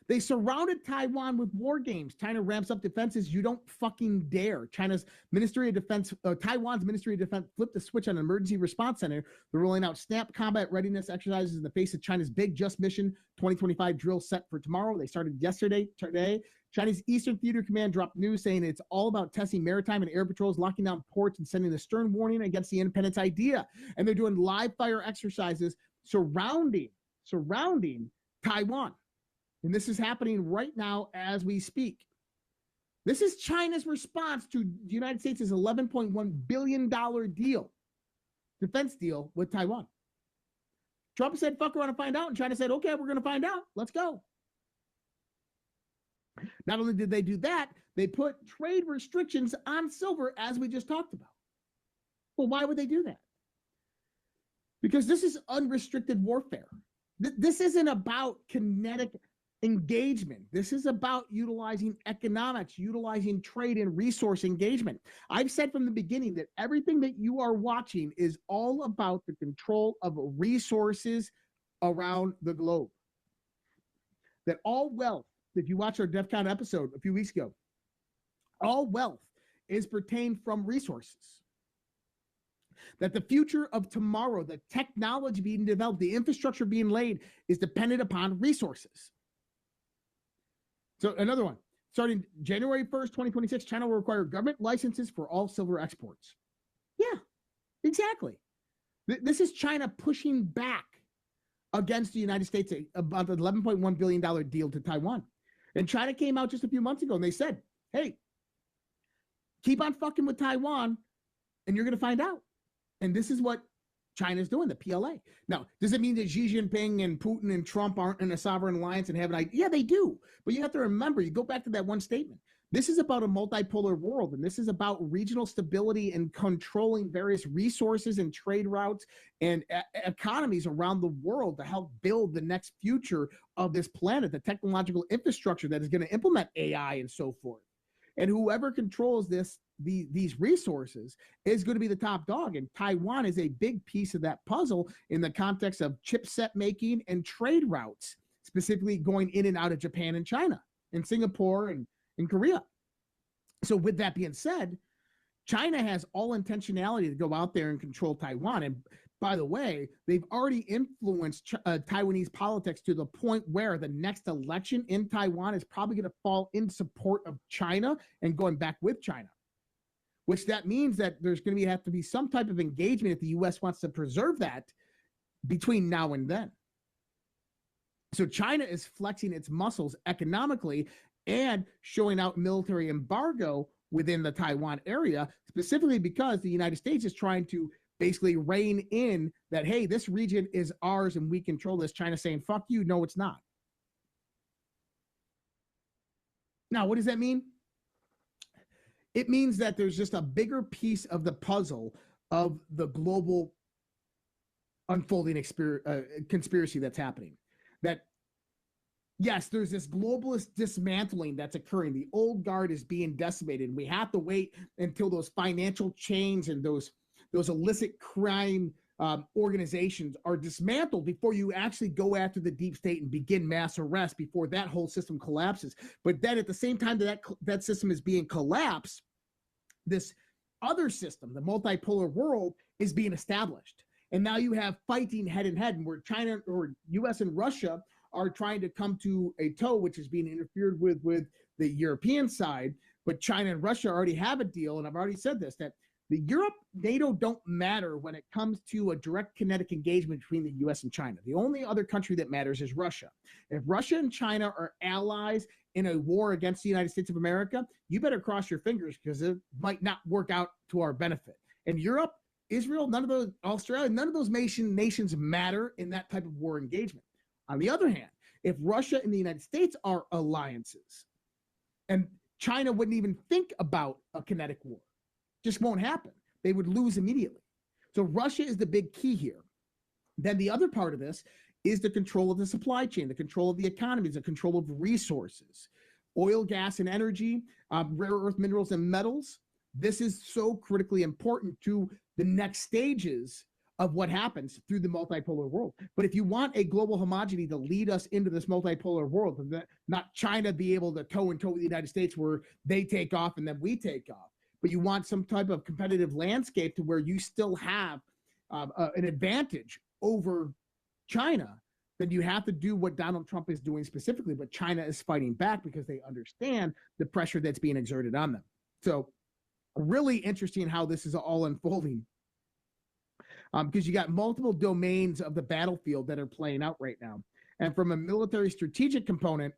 They surrounded Taiwan with war games. China ramps up defenses. You don't fucking dare. China's Ministry of Defense, Taiwan's Ministry of Defense flipped the switch on an emergency response center. They're rolling out snap combat readiness exercises in the face of China's big Just Mission 2025 drill set for tomorrow. They started yesterday. Today, Chinese Eastern Theater Command dropped news saying it's all about testing maritime and air patrols, locking down ports, and sending a stern warning against the independence idea. And they're doing live fire exercises surrounding Taiwan. And this is happening right now as we speak. This is China's response to the United States' $11.1 billion deal, defense deal with Taiwan. Trump said, fuck around and find out. And China said, okay, we're going to find out. Let's go. Not only did they do that, they put trade restrictions on silver, as we just talked about. Well, why would they do that? Because this is unrestricted warfare. This isn't about kinetic engagement. This is about utilizing economics, utilizing trade and resource engagement. I've said from the beginning that everything that you are watching is all about the control of resources around the globe. That all wealth, if you watch our DEF CON episode a few weeks ago, all wealth is pertained from resources. That the future of tomorrow, the technology being developed, the infrastructure being laid is dependent upon resources. So another one, starting January 1st, 2026, China will require government licenses for all silver exports. Yeah, exactly. This is China pushing back against the United States about the $11.1 billion deal to Taiwan. And China came out just a few months ago and they said, hey, keep on fucking with Taiwan and you're going to find out. And this is what China's doing, the PLA. Now, does it mean that Xi Jinping and Putin and Trump aren't in a sovereign alliance and have an idea? Yeah, they do. But you have to remember, you go back to that one statement. This is about a multipolar world, and this is about regional stability and controlling various resources and trade routes and economies around the world to help build the next future of this planet, the technological infrastructure that is going to implement AI and so forth. And whoever controls these resources is going to be the top dog. And Taiwan is a big piece of that puzzle in the context of chipset making and trade routes, specifically going in and out of Japan and China and Singapore and in Korea. So with that being said, China has all intentionality to go out there and control Taiwan. And by the way, they've already influenced Taiwanese politics to the point where the next election in Taiwan is probably going to fall in support of China and going back with China, which that means that there's going to have to be some type of engagement if the U.S. wants to preserve that between now and then. So China is flexing its muscles economically and showing out military embargo within the Taiwan area, specifically because the United States is trying to basically rein in that, hey, this region is ours and we control this. China saying, fuck you. No, it's not. Now, what does that mean? It means that there's just a bigger piece of the puzzle of the global unfolding conspiracy that's happening. That, yes, there's this globalist dismantling that's occurring. The old guard is being decimated. We have to wait until those financial chains and those illicit crime organizations are dismantled before you actually go after the deep state and begin mass arrest, before that whole system collapses. But then at the same time that system is being collapsed, this other system, the multipolar world, is being established. And now you have fighting head in head, and where China or US and Russia are trying to come to a toe, which is being interfered with the European side. But China and Russia already have a deal, and I've already said this, that the Europe, NATO don't matter when it comes to a direct kinetic engagement between the US and China. The only other country that matters is Russia. If Russia and China are allies in a war against the United States of America, you better cross your fingers, because it might not work out to our benefit. And Europe, Israel, none of those, Australia, none of those nations matter in that type of war engagement. On the other hand, if Russia and the United States are alliances, and China wouldn't even think about a kinetic war, just won't happen. They would lose immediately. So Russia is the big key here. Then the other part of this is the control of the supply chain, the control of the economies, the control of resources, oil, gas, and energy, rare earth minerals and metals. This is so critically important to the next stages of what happens through the multipolar world. But if you want a global homogeneity to lead us into this multipolar world, and not China be able to toe and toe with the United States where they take off and then we take off, but you want some type of competitive landscape to where you still have an advantage over China, then you have to do what Donald Trump is doing specifically. But China is fighting back because they understand the pressure that's being exerted on them. So really interesting how this is all unfolding, because you got multiple domains of the battlefield that are playing out right now. And from a military strategic component,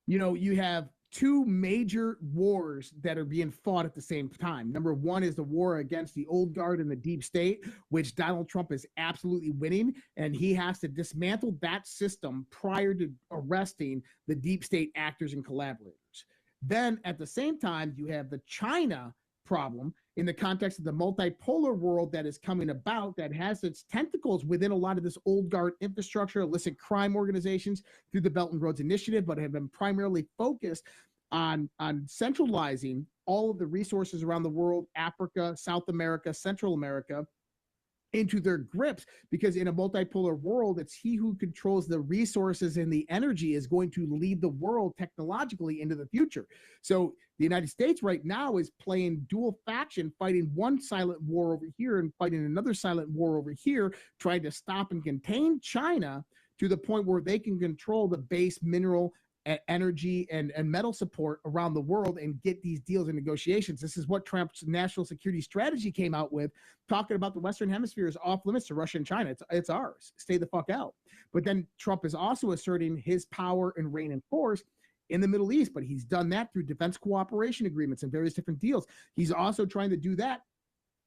you have two major wars that are being fought at the same time. Number one is the war against the old guard and the deep state, which Donald Trump is absolutely winning, and he has to dismantle that system prior to arresting the deep state actors and collaborators. Then at the same time, you have the China problem in the context of the multipolar world that is coming about, that has its tentacles within a lot of this old guard infrastructure, illicit crime organizations through the Belt and Roads Initiative, but have been primarily focused on centralizing all of the resources around the world, Africa, South America, Central America, into their grips, because in a multipolar world, it's he who controls the resources and the energy is going to lead the world technologically into the future. So the United States right now is playing dual faction, fighting one silent war over here and fighting another silent war over here, trying to stop and contain China to the point where they can control the base mineral, energy, and metal support around the world and get these deals and negotiations. This is what Trump's national security strategy came out with, talking about the Western Hemisphere is off limits to Russia and China. It's ours. Stay the fuck out. But then Trump is also asserting his power and reign and force in the Middle East, but he's done that through defense cooperation agreements and various different deals. He's also trying to do that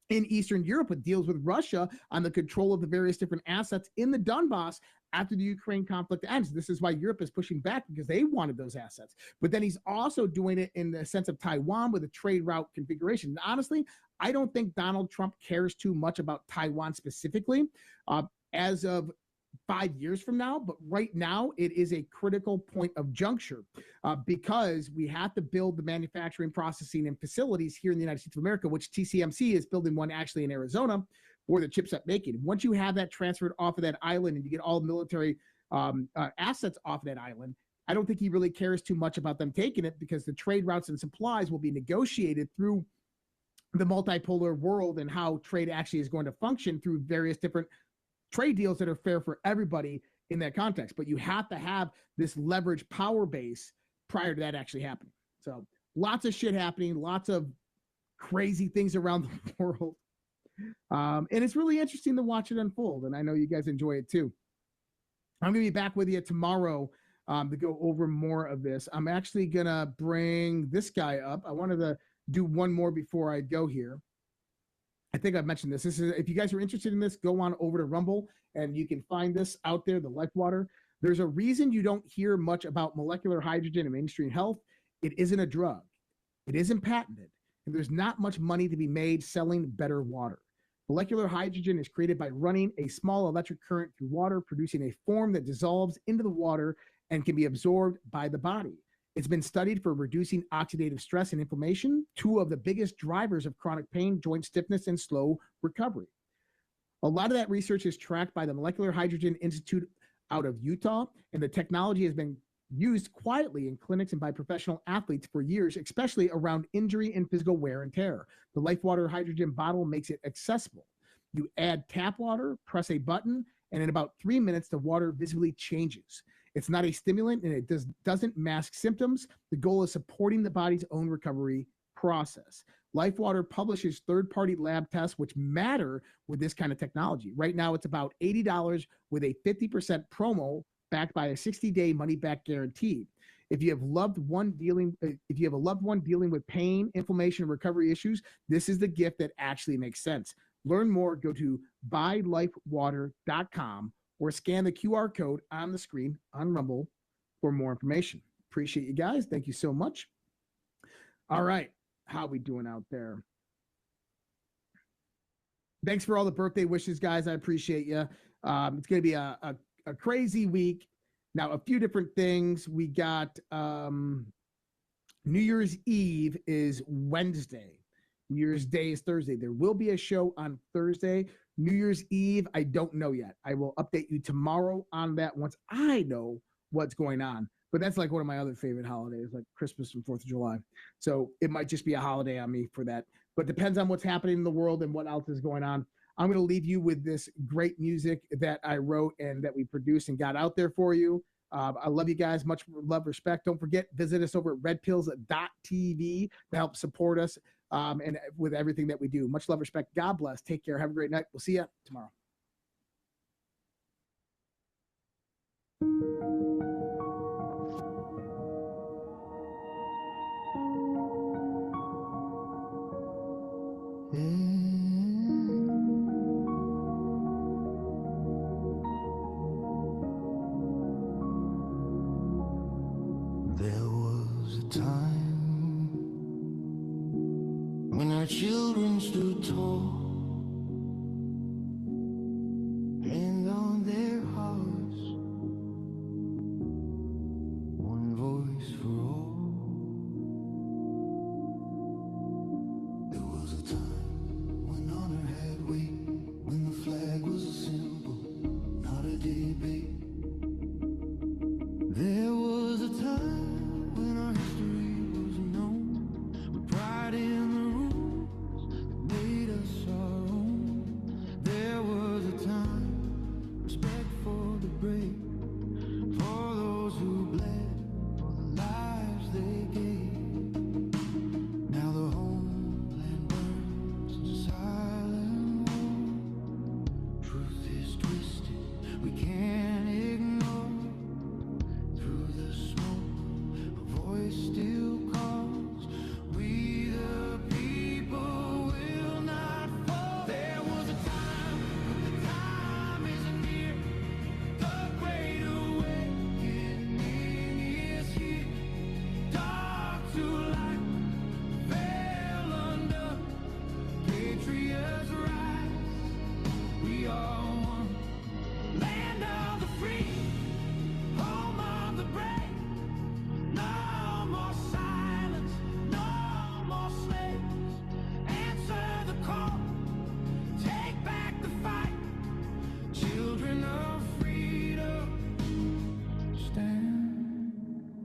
in Eastern Europe with deals with Russia on the control of the various different assets in the Donbass after the Ukraine conflict ends. This is why Europe is pushing back, because they wanted those assets. But then he's also doing it in the sense of Taiwan with a trade route configuration. And honestly, I don't think Donald Trump cares too much about Taiwan specifically as of 5 years from now. But right now, it is a critical point of juncture because we have to build the manufacturing, processing, and facilities here in the United States of America, which TCMC is building one actually in Arizona for the chipset making. Once you have that transferred off of that island and you get all military assets off of that island, I don't think he really cares too much about them taking it, because the trade routes and supplies will be negotiated through the multipolar world and how trade actually is going to function through various different trade deals that are fair for everybody in that context. But you have to have this leverage power base prior to that actually happening. So lots of shit happening, lots of crazy things around the world. And it's really interesting to watch it unfold. And I know you guys enjoy it too. I'm going to be back with you tomorrow to go over more of this. I'm actually going to bring this guy up. I wanted to do one more before I go here. I think I've mentioned this. This is, if you guys are interested in this, go on over to Rumble and you can find this out there, the Life Water. There's a reason you don't hear much about molecular hydrogen in mainstream health. It isn't a drug. It isn't patented. And there's not much money to be made selling better water. Molecular hydrogen is created by running a small electric current through water, producing a form that dissolves into the water and can be absorbed by the body. It's been studied for reducing oxidative stress and inflammation, two of the biggest drivers of chronic pain, joint stiffness, and slow recovery. A lot of that research is tracked by the Molecular Hydrogen Institute out of Utah, and the technology has been used quietly in clinics and by professional athletes for years, especially around injury and physical wear and tear. The Life Water hydrogen bottle makes it accessible. You add tap water, press a button, and in about 3 minutes, the water visibly changes. It's not a stimulant, and it doesn't mask symptoms. The goal is supporting the body's own recovery process. Life Water publishes third-party lab tests which matter with this kind of technology. Right now, it's about $80 with a 50% promo backed by a 60-day money-back guarantee. If you have a loved one dealing with pain, inflammation, and recovery issues, this is the gift that actually makes sense. Learn more. Go to buylifewater.com or scan the QR code on the screen on Rumble for more information. Appreciate you guys. Thank you so much. All right. How we doing out there? Thanks for all the birthday wishes, guys. I appreciate you. It's going to be a crazy week. Now, a few different things. We got New Year's Eve is Wednesday. New Year's Day is Thursday. There will be a show on Thursday. New Year's Eve, I don't know yet. I will update you tomorrow on that once I know what's going on. But that's like one of my other favorite holidays, like Christmas and 4th of July. So it might just be a holiday on me for that. But depends on what's happening in the world and what else is going on. I'm going to leave you with this great music that I wrote and that we produced and got out there for you. I love you guys. Much love, respect. Don't forget, visit us over at redpills.tv to help support us and with everything that we do. Much love, respect. God bless. Take care. Have a great night. We'll see you tomorrow. There was a time when our children stood tall, hands on their hearts, one voice for all. There was a time when honor had weight, when the flag was a symbol, not a debate. There was a time when our history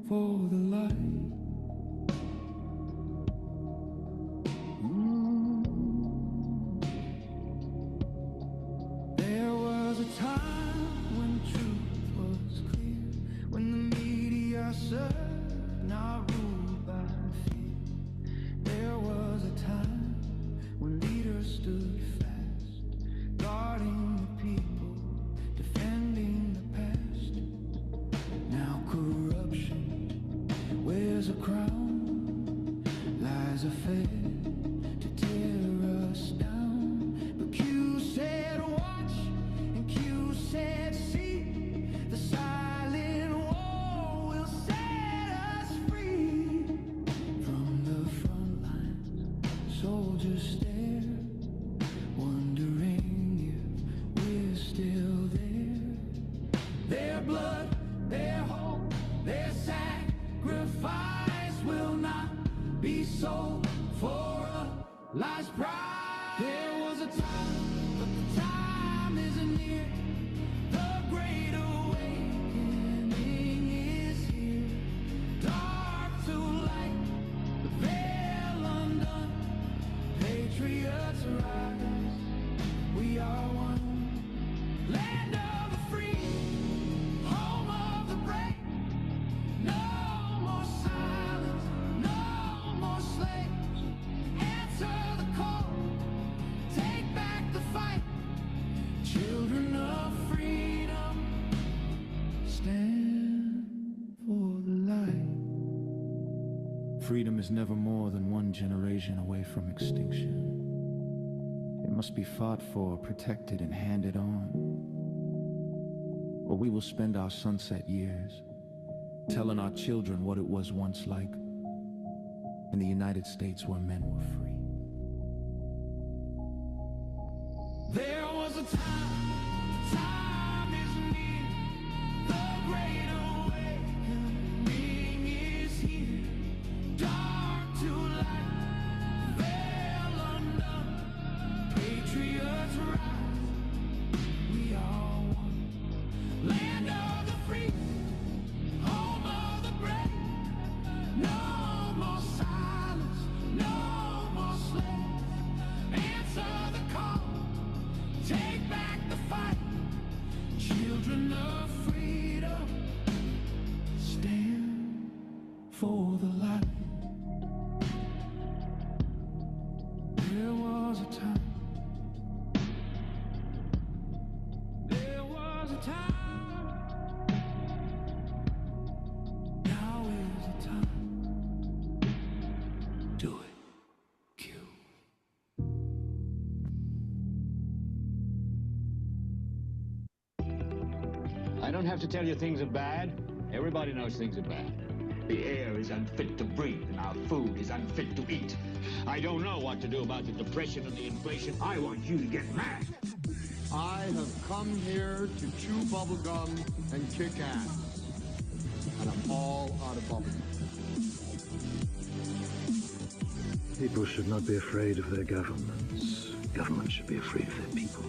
for the light. There was a time when truth was clear, when the media served, not ruled by fear. There was a time when leaders stood fast, guarding the people, defending the past. Now corruption wears a crown, lies are fed to tear us down. But Q said watch, and Q said see, the silent war will set us free. From the front lines, soldiers stare, wondering if we're still there. Their blood, their hope, their sacrifice will not be sold for a life's prize. There was a time, but the time isn't near. The great awakening is here. Dark to light, the veil undone. Patriots rise, we are one. Land of the free, home of the brave. No more silence, no more slaves. Answer the call, take back the fight. Children of freedom, stand for the light. Freedom is never more than one generation away from extinction. It must be fought for, protected, and handed on. Or we will spend our sunset years telling our children what it was once like in the United States where men were free. There was a time, time is near. The great awakening is here. Dark to light, veil undone. Patriots rise, we are one. Land of the free, home of the brave. No more silence, no more slaves. Answer the call, take back the fight. Children of freedom, stand for the light. There was a time. There was a time. Now is the time. Do it, Q. I don't have to tell you things are bad. Everybody knows things are bad. The air is unfit to breathe, and our food is unfit to eat. I don't know what to do about the depression and the inflation. I want you to get mad. I have come here to chew bubblegum and kick ass. And I'm all out of bubblegum. People should not be afraid of their governments. Governments should be afraid of their people.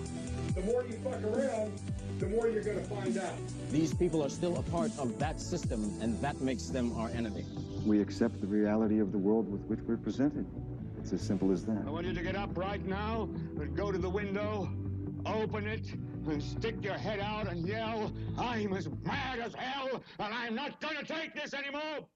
The more you fuck around, the more you're going to find out. These people are still a part of that system, and that makes them our enemy. We accept the reality of the world with which we're presented. It's as simple as that. I want you to get up right now and go to the window, open it, and stick your head out and yell, I'm as mad as hell, and I'm not going to take this anymore!